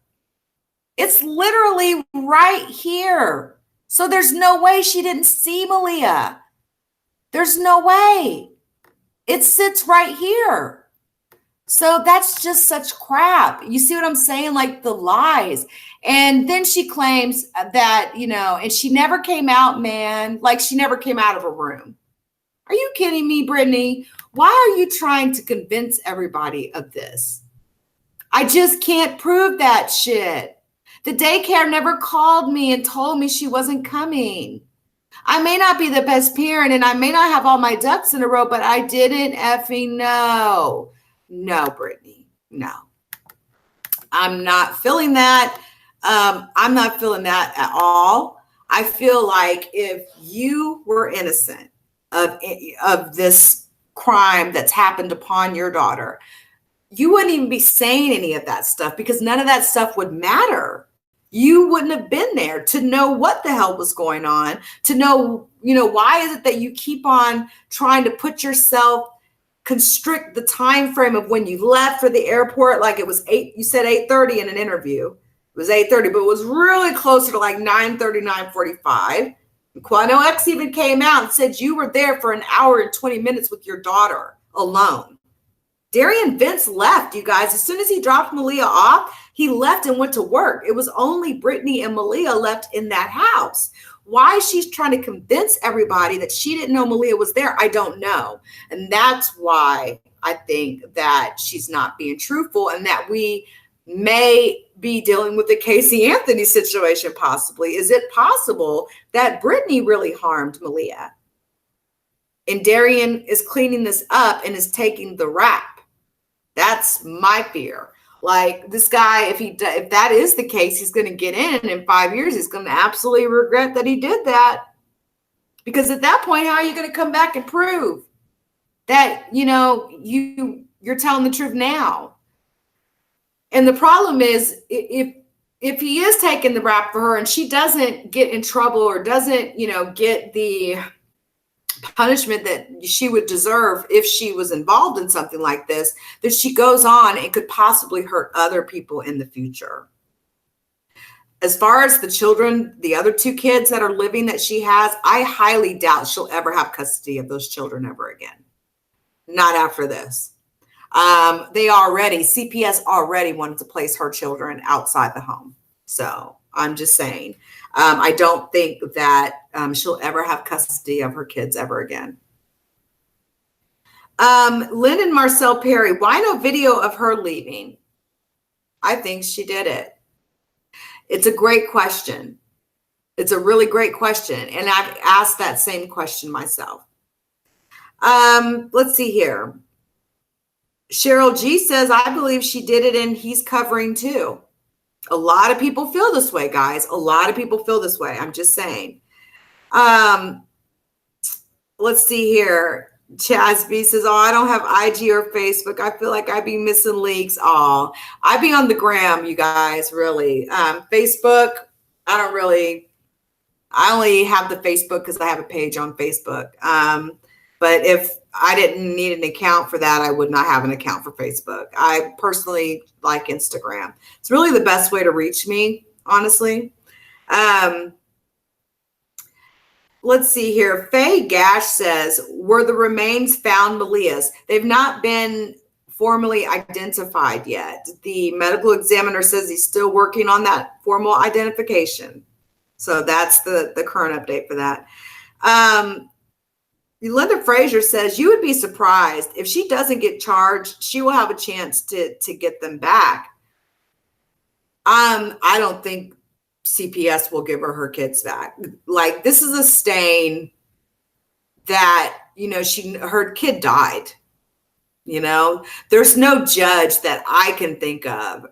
It's literally right here. So there's no way she didn't see Malia. There's no way. It sits right here. So that's just such crap. You see what I'm saying? Like the lies. And then she claims that, and she never came out, man. Like she never came out of her room. Are you kidding me, Brittany? Why are you trying to convince everybody of this? I just can't prove that shit. The daycare never called me and told me she wasn't coming. I may not be the best parent and I may not have all my ducks in a row, but I didn't effing know. No, Brittany, no. I'm not feeling that. I'm not feeling that at all. I feel like if you were innocent of this crime that's happened upon your daughter, you wouldn't even be saying any of that stuff because none of that stuff would matter. You wouldn't have been there to know what the hell was going on, to know, why is it that you keep on trying to put yourself, constrict the time frame of when you left for the airport. Like it was you said 8:30 in an interview. It was 8:30, but it was really closer to like 9:30, 9:45. Quano X even came out and said you were there for an hour and 20 minutes with your daughter alone. Darian Vince left, you guys. As soon as he dropped Malia off, he left and went to work. It was only Brittany and Malia left in that house. Why she's trying to convince everybody that she didn't know Malia was there, I don't know. And that's why I think that she's not being truthful and that we may be dealing with the Casey Anthony situation possibly. Is it possible that Brittany really harmed Malia? And Darian is cleaning this up and is taking the rap. That's my fear. Like this guy, if that is the case, he's going to get in 5 years. He's going to absolutely regret that he did that. Because at that point, how are you going to come back and prove that, you're telling the truth now? And the problem is if he is taking the rap for her and she doesn't get in trouble or doesn't, get the punishment that she would deserve if she was involved in something like this, that she goes on and could possibly hurt other people in the future. As far as the children, the other two kids that are living that she has, I highly doubt she'll ever have custody of those children ever again. Not after this. CPS already wanted to place her children outside the home. So I'm just saying. I don't think that she'll ever have custody of her kids ever again. Lynn and Marcel Perry, why no video of her leaving? I think she did it. It's a great question. It's a really great question. And I've asked that same question myself. Let's see here. Cheryl G says, I believe she did it and he's covering too. A lot of people feel this way, guys. A lot of people feel this way. I'm just saying. Let's see here. Chaz B says, oh, I don't have IG or Facebook. I feel like I'd be missing leaks. Oh, I'd be on the gram, you guys, really. Facebook, I only have the Facebook because I have a page on Facebook. But if I didn't need an account for that, I would not have an account for Facebook. I personally like Instagram. It's really the best way to reach me, honestly. Let's see here. Faye Gash says, were the remains found Maleah's? They've not been formally identified yet. The medical examiner says he's still working on that formal identification. So that's the current update for that. Linda Frazier says, you would be surprised if she doesn't get charged, she will have a chance to get them back. I don't think CPS will give her kids back. Like, this is a stain that, her kid died. There's no judge that I can think of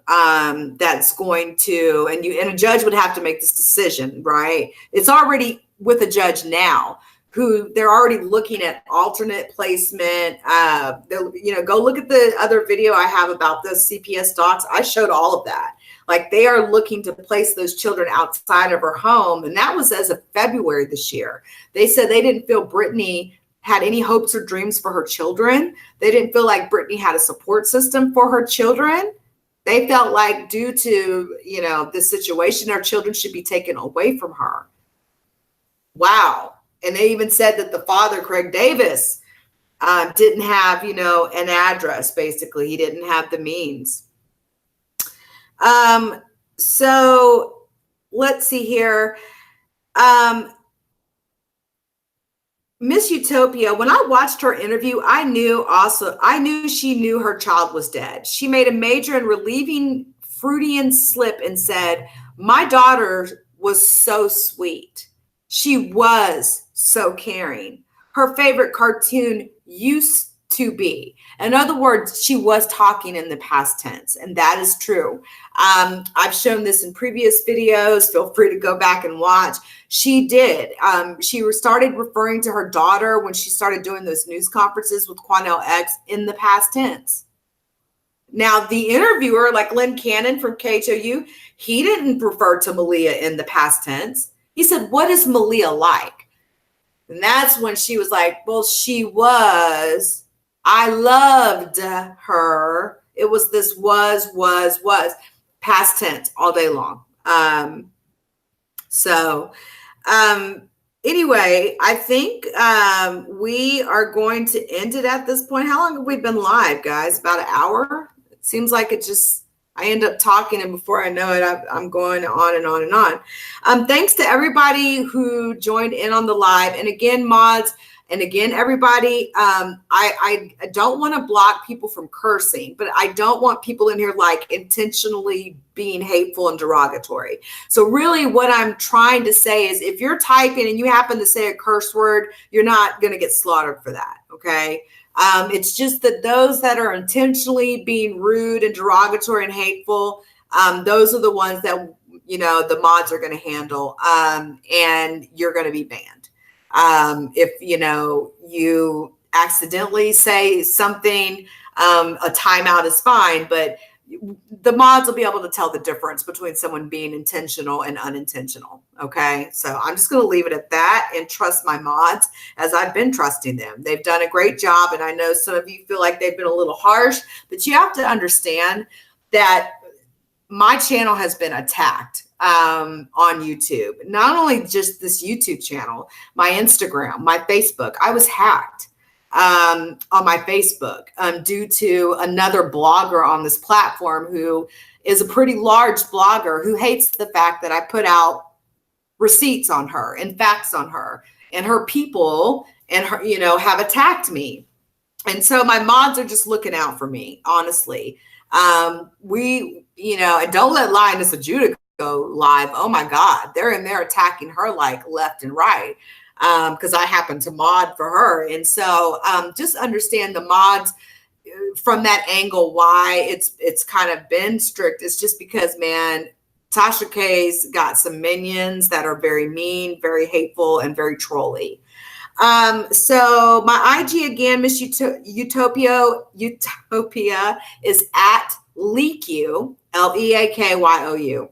that's going to, and a judge would have to make this decision, right? It's already with a judge now who they're already looking at alternate placement. Go look at the other video I have about the CPS docs. I showed all of that. Like, they are looking to place those children outside of her home. And that was as of February this year. They said they didn't feel Brittany had any hopes or dreams for her children. They didn't feel like Brittany had a support system for her children. They felt like due to, this situation, our children should be taken away from her. Wow. And they even said that the father, Craig Davis, didn't have, an address, basically. He didn't have the means. So let's see here. Miss Utopia, when I watched her interview, I knew she knew her child was dead. She made a major and relieving Freudian slip and said, my daughter was so sweet. She was so caring. Her favorite cartoon used to be. In other words, she was talking in the past tense, and that is true. I've shown this in previous videos. Feel free to go back and watch. She did. She started referring to her daughter when she started doing those news conferences with Quanell X in the past tense. Now, the interviewer, like Lynn Cannon from KHOU, he didn't refer to Malia in the past tense. He said, what is Malia like? And that's when she was like, well, she was... I loved her. It was this was, past tense all day long. Anyway, I think we are going to end it at this point. How long have we been live, guys? About an hour? It seems like I end up talking, and before I know it, I'm going on and on and on. Thanks to everybody who joined in on the live. And again, mods, and again, everybody, I don't want to block people from cursing, but I don't want people in here like intentionally being hateful and derogatory. So really what I'm trying to say is if you're typing and you happen to say a curse word, you're not going to get slaughtered for that, okay? It's just that those that are intentionally being rude and derogatory and hateful, those are the ones that, the mods are going to handle, and you're going to be banned. If you accidentally say something, a timeout is fine, but the mods will be able to tell the difference between someone being intentional and unintentional. Okay. So I'm just going to leave it at that and trust my mods as I've been trusting them. They've done a great job. And I know some of you feel like they've been a little harsh, but you have to understand that my channel has been attacked on YouTube. Not only just this YouTube channel, my Instagram, my Facebook, I was hacked. on my Facebook due to another blogger on this platform who is a pretty large blogger who hates the fact that I put out receipts on her and facts on her, and her people and her, have attacked me. And so my mods are just looking out for me, honestly. And don't let Lioness of Judah go live. Oh my God, they're in there attacking her like left and right. Because I happen to mod for her. And so just understand the mods from that angle, why it's kind of been strict. It's just because, man, Tasha K's got some minions that are very mean, very hateful, and very trolly. So my IG again, Miss Utopia is at LeakYou, LeakYou.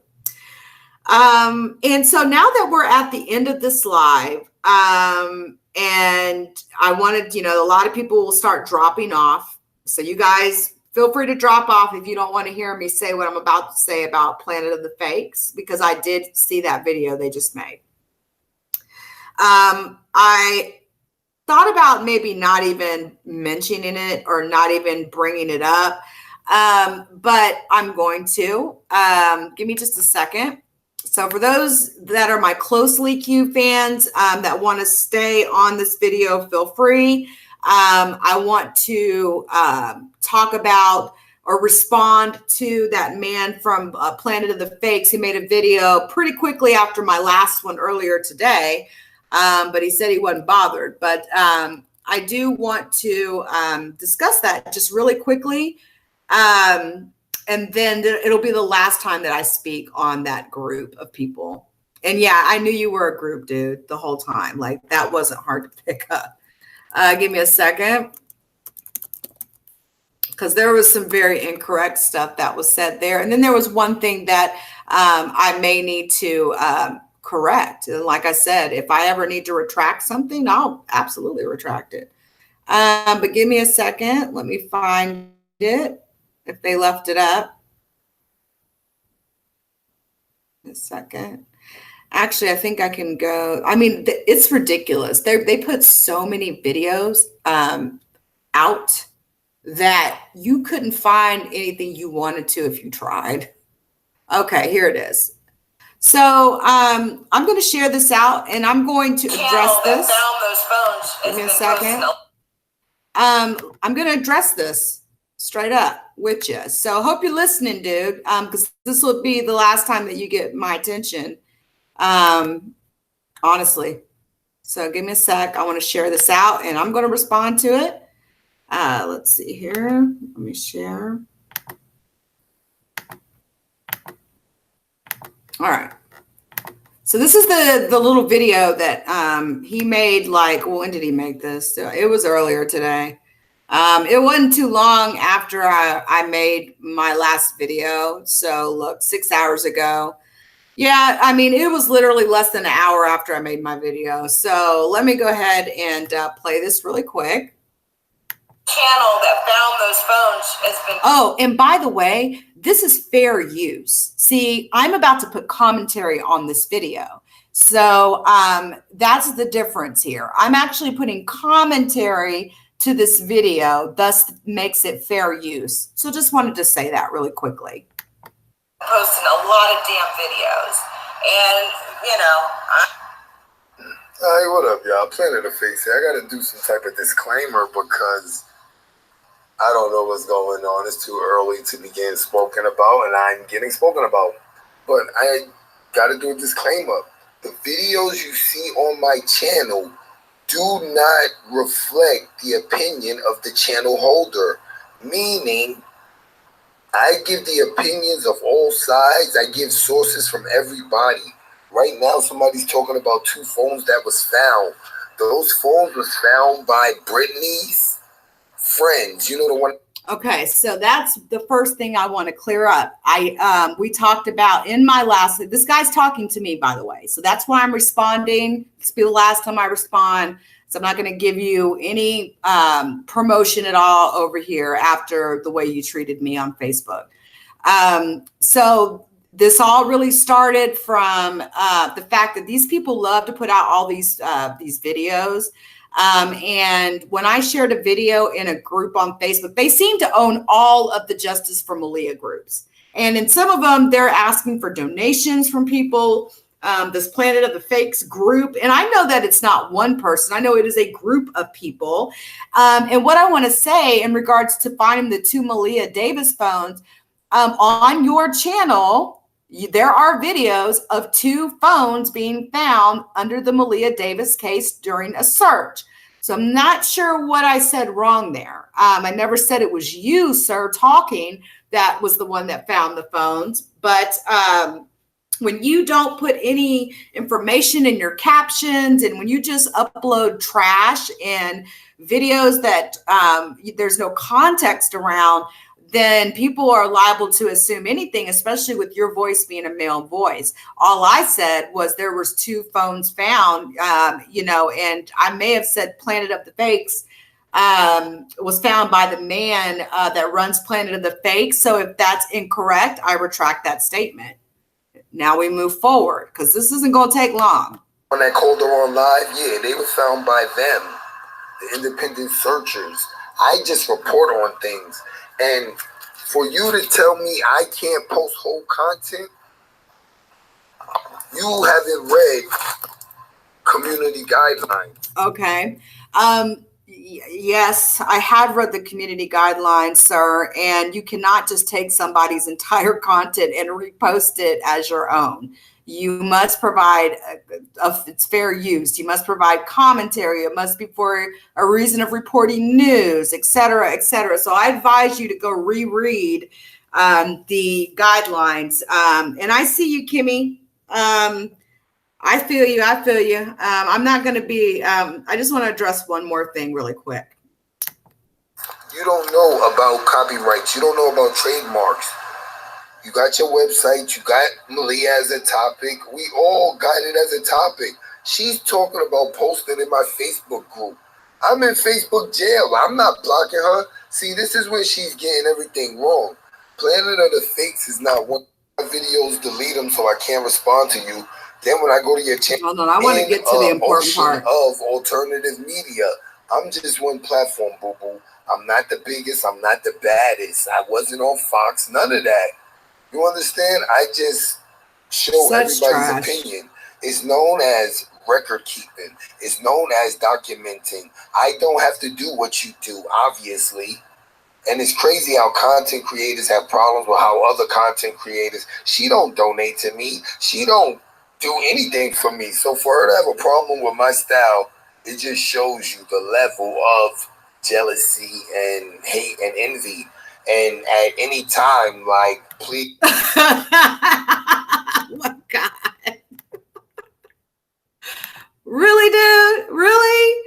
And so now that we're at the end of this live, and I wanted, a lot of people will start dropping off. So you guys feel free to drop off if you don't want to hear me say what I'm about to say about Planet of the Fakes, because I did see that video they just made. I thought about maybe not even mentioning it or not even bringing it up. But I'm going to. Give me just a second. So for those that are my close LeakYou fans that want to stay on this video, feel free. I want to talk about or respond to that man from Planet of the Fakes. He made a video pretty quickly after my last one earlier today, but he said he wasn't bothered. But I do want to discuss that just really quickly. And then it'll be the last time that I speak on that group of people. And yeah, I knew you were a group, dude, the whole time. Like, that wasn't hard to pick up. Give me a second. Because there was some very incorrect stuff that was said there. And then there was one thing that I may need to correct. And like I said, if I ever need to retract something, I'll absolutely retract it. But give me a second. Let me find it. If they left it up. A second. Actually, I think I can go. I mean, it's ridiculous. They put so many videos out that you couldn't find anything you wanted to if you tried. Okay, here it is. So I'm going to share this out, and I'm going to address this. Give me a second. I'm going to address this straight up with you. So hope you're listening, dude, because this will be the last time that you get my attention, honestly. So give me a sec. I want to share this out, and I'm going to respond to it. Let's see here. Let me share. All right. So this is the little video that he made, like, when did he make this? It was earlier today. It wasn't too long after I made my last video. So look, 6 hours ago. Yeah, I mean, it was literally less than an hour after I made my video. So let me go ahead and play this really quick. Channel that found those phones has been. Oh, and by the way, this is fair use. See, I'm about to put commentary on this video. So that's the difference here. I'm actually putting commentary to this video, thus makes it fair use. So just wanted to say that really quickly. Posting a lot of damn videos, and Hey, what up, y'all? Planet of the Fakes here. I got to do some type of disclaimer because I don't know what's going on. It's too early to begin spoken about, and I'm getting spoken about. But I got to do a disclaimer. The videos you see on my channel do not reflect the opinion of the channel holder, meaning I give the opinions of all sides. I give sources from everybody. Right now, somebody's talking about 2 phones that was found. Those phones was found by Brittany's friends. You know the one. Okay, so that's the first thing I want to clear up. We talked about in my last, this guy's talking to me, by the way. So that's why I'm responding. This will be the last time I respond. So I'm not going to give you any promotion at all over here after the way you treated me on Facebook. So this all really started from the fact that these people love to put out all these videos. And when I shared a video in a group on Facebook, they seem to own all of the Justice for Malia groups. And in some of them, they're asking for donations from people. This Planet of the Fakes group. And I know that it's not one person. I know it is a group of people. And what I want to say in regards to finding the 2 Maleah Davis phones, on your channel, there are videos of 2 phones being found under the Maleah Davis case during a search. So I'm not sure what I said wrong there. I never said it was you, sir, talking that was the one that found the phones. But when you don't put any information in your captions and when you just upload trash and videos that there's no context around, then people are liable to assume anything, especially with your voice being a male voice. All I said was there was 2 phones found, and I may have said Planet of the Fakes was found by the man that runs Planet of the Fakes. So if that's incorrect, I retract that statement. Now we move forward because this isn't going to take long. On that Calder on Live, yeah, they were found by them, the independent searchers. I just report on things. And for you to tell me I can't post whole content, you haven't read community guidelines. Okay. Yes, I have read the community guidelines, sir, and you cannot just take somebody's entire content and repost it as your own. You must provide, it's fair use. You must provide commentary. It must be for a reason of reporting news, et cetera, et cetera. So I advise you to go reread the guidelines. And I see you, Kimmy. I feel you. I'm not going to be, I just want to address one more thing really quick. You don't know about copyrights. You don't know about trademarks. You got your website. You got Malia as a topic. We all got it as a topic. She's talking about posting in my Facebook group. I'm in Facebook jail. I'm not blocking her. See, this is where she's getting everything wrong. Planet of the Fakes is not one of my videos. Delete them so I can't respond to you. Then when I go to your channel, hold on, I want to get to the important part of alternative media. I'm just one platform, boo-boo. I'm not the biggest. I'm not the baddest. I wasn't on Fox. None of that. You understand? I just show everybody's opinion. It's known as record keeping. It's known as documenting. I don't have to do what you do, obviously. And it's crazy how content creators have problems with how other content creators, she don't donate to me. She don't do anything for me. So for her to have a problem with my style, it just shows you the level of jealousy and hate and envy. And at any time, like, please. Oh my God. Really, dude? Really?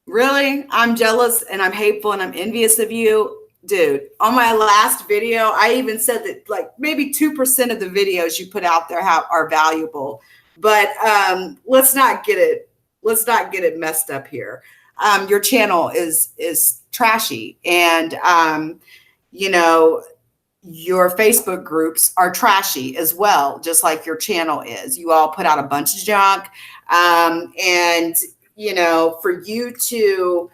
Really? I'm jealous and I'm hateful and I'm envious of you. Dude, on my last video, I even said that like maybe 2% of the videos you put out there are valuable. But let's not get it messed up here. Your channel is trashy, and your Facebook groups are trashy as well, just like your channel is. You all put out a bunch of junk, and for you to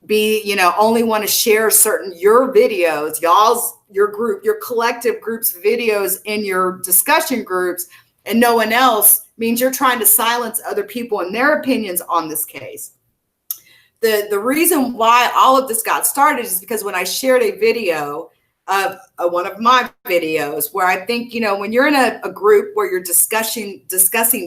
be, only want to share your videos, your collective groups videos in your discussion groups, and no one else, means you're trying to silence other people and their opinions on this case. The reason why all of this got started is because when I shared a video of one of my videos where I think, when you're in a group where you're discussing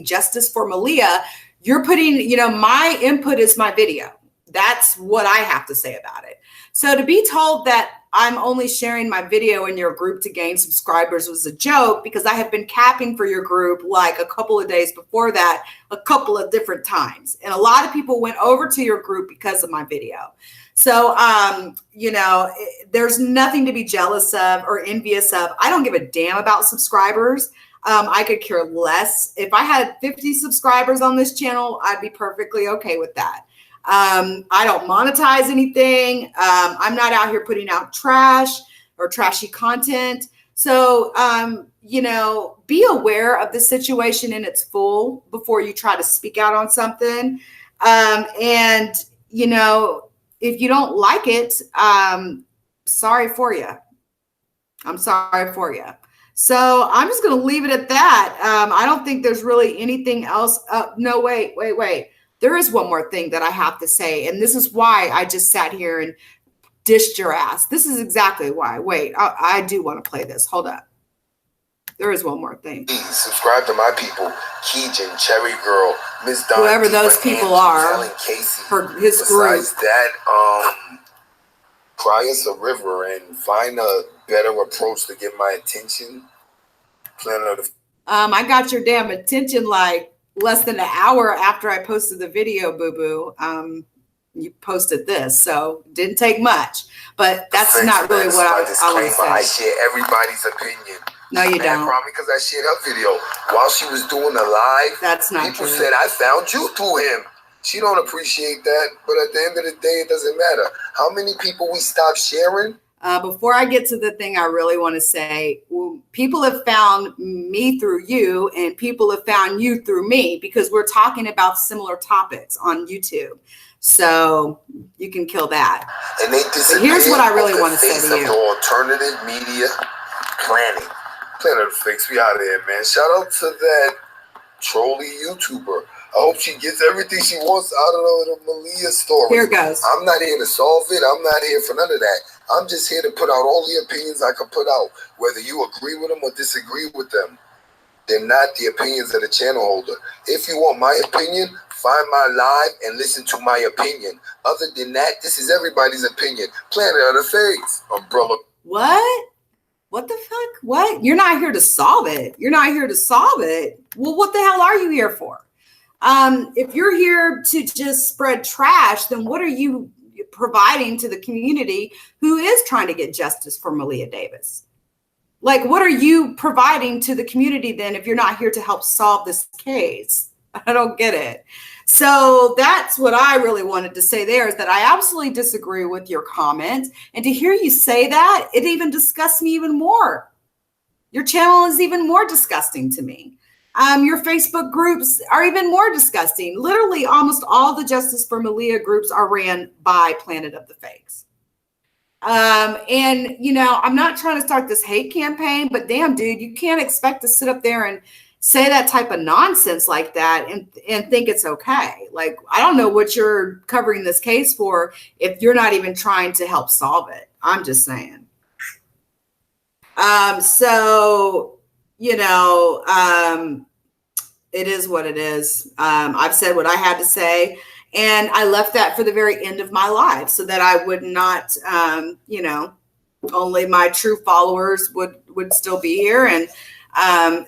justice for Malia, you're putting, my input is my video. That's what I have to say about it. So to be told that I'm only sharing my video in your group to gain subscribers was a joke, because I have been capping for your group like a couple of days before that, a couple of different times. And a lot of people went over to your group because of my video. So, there's nothing to be jealous of or envious of. I don't give a damn about subscribers. I could care less. If I had 50 subscribers on this channel, I'd be perfectly okay with that. I don't monetize anything. I'm not out here putting out trash or trashy content. So, be aware of the situation in its full before you try to speak out on something. And, you know, if you don't like it, sorry for you. I'm sorry for you. So I'm just going to leave it at that. I don't think there's really anything else. No, wait. There is one more thing that I have to say. And this is why I just sat here and dished your ass. This is exactly why. Wait, I do want to play this. Hold up. There is one more thing. Please subscribe to my people, Keegan, Cherry Girl, Miss Don, whoever those people are, Casey. his group. Besides that, cry us a river and find a better approach to get my attention. I got your damn attention like less than an hour after I posted the video, boo-boo. You posted this, so didn't take much. But that's not really what I want to say. I share everybody's opinion. No, you don't. Probably because I shared her video while she was doing a live. That's not people true. Said I found you through him. She don't appreciate that, but at the end of the day, it doesn't matter. How many people we stop sharing? Before I get to the thing I really want to say, people have found me through you and people have found you through me because we're talking about similar topics on YouTube. So you can kill that. And they but here's what I really want to say to you. The alternative media Planet of Fakes, we out of here, man. Shout out to that trolly YouTuber. I hope she gets everything she wants out of the Malia story. Here goes. I'm not here to solve it. I'm not here for none of that. I'm just here to put out all the opinions I can put out. Whether you agree with them or disagree with them, they're not the opinions of the channel holder. If you want my opinion, find my live and listen to my opinion. Other than that, this is everybody's opinion. Planet of the Fakes. Umbrella. What? What the fuck? What? You're not here to solve it. You're not here to solve it. Well, what the hell are you here for? If you're here to just spread trash, then what are you providing to the community who is trying to get justice for Maleah Davis? Like, what are you providing to the community then if you're not here to help solve this case? I don't get it. So that's what I really wanted to say there is that I absolutely disagree with your comment. And to hear you say that, it even disgusts me even more. Your channel is even more disgusting to me. Your Facebook groups are even more disgusting. Literally, almost all the Justice for Malia groups are ran by Planet of the Fakes. And, you know, I'm not trying to start this hate campaign, but damn, dude, you can't expect to sit up there and say that type of nonsense like that and think it's okay. Like, I don't know what you're covering this case for if you're not even trying to help solve it. I'm just saying. So, you know, it is what it is. I've said what I had to say, and I left that for the very end of my life so that I would not, you know, only my true followers would still be here. And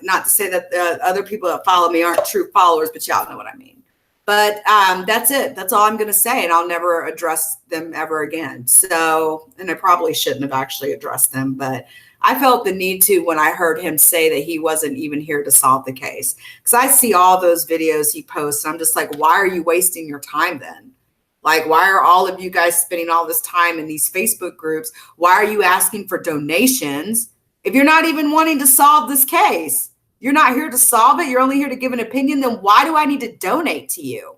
not to say that the other people that follow me aren't true followers, but y'all know what I mean. But that's it. That's all I'm going to say. And I'll never address them ever again. So, and I probably shouldn't have actually addressed them, but I felt the need to when I heard him say that he wasn't even here to solve the case. Because I see all those videos he posts. And I'm just like, why are you wasting your time then? Like, why are all of you guys spending all this time in these Facebook groups? Why are you asking for donations if you're not even wanting to solve this case? You're not here to solve it. You're only here to give an opinion. Then why do I need to donate to you?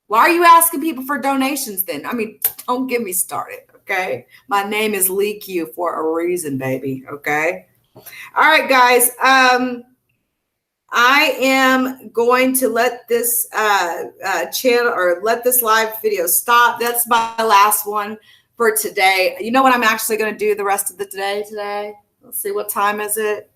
Why are you asking people for donations then? I mean, don't get me started, okay? My name is LeakYou for a reason, baby, okay? All right, guys. I am going to let this channel or let this live video stop. That's my last one for today. You know what I'm actually going to do the rest of the day today? Let's see, what time is it?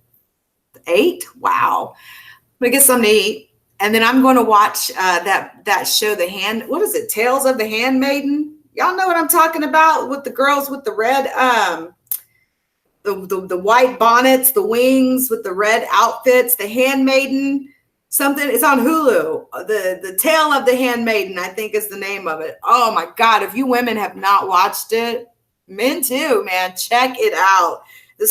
8? Wow. I'm going to get something to eat. And then I'm going to watch that show, what is it? Tales of the Handmaiden. Y'all know what I'm talking about with the girls with the red, the white bonnets, the wings with the red outfits, the Handmaiden, something. It's on Hulu. The Tale of the Handmaiden, I think is the name of it. Oh my God. If you women have not watched it, men too, man, check it out. The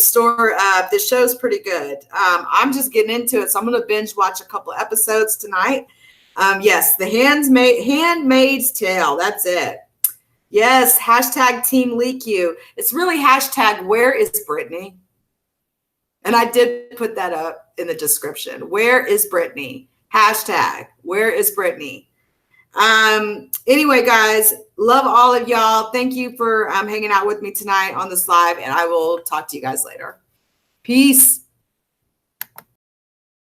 show's pretty good. I'm just getting into it. So I'm going to binge watch a couple of episodes tonight. Yes, the Handmaid's Tale. That's it. Yes, hashtag Team LeakYou. It's really hashtag Where is Brittany? And I did put that up in the description. Where is Brittany? Hashtag Where is Brittany? Anyway, guys, love all of y'all. Thank you for hanging out with me tonight on this live, and I will talk to you guys later. Peace.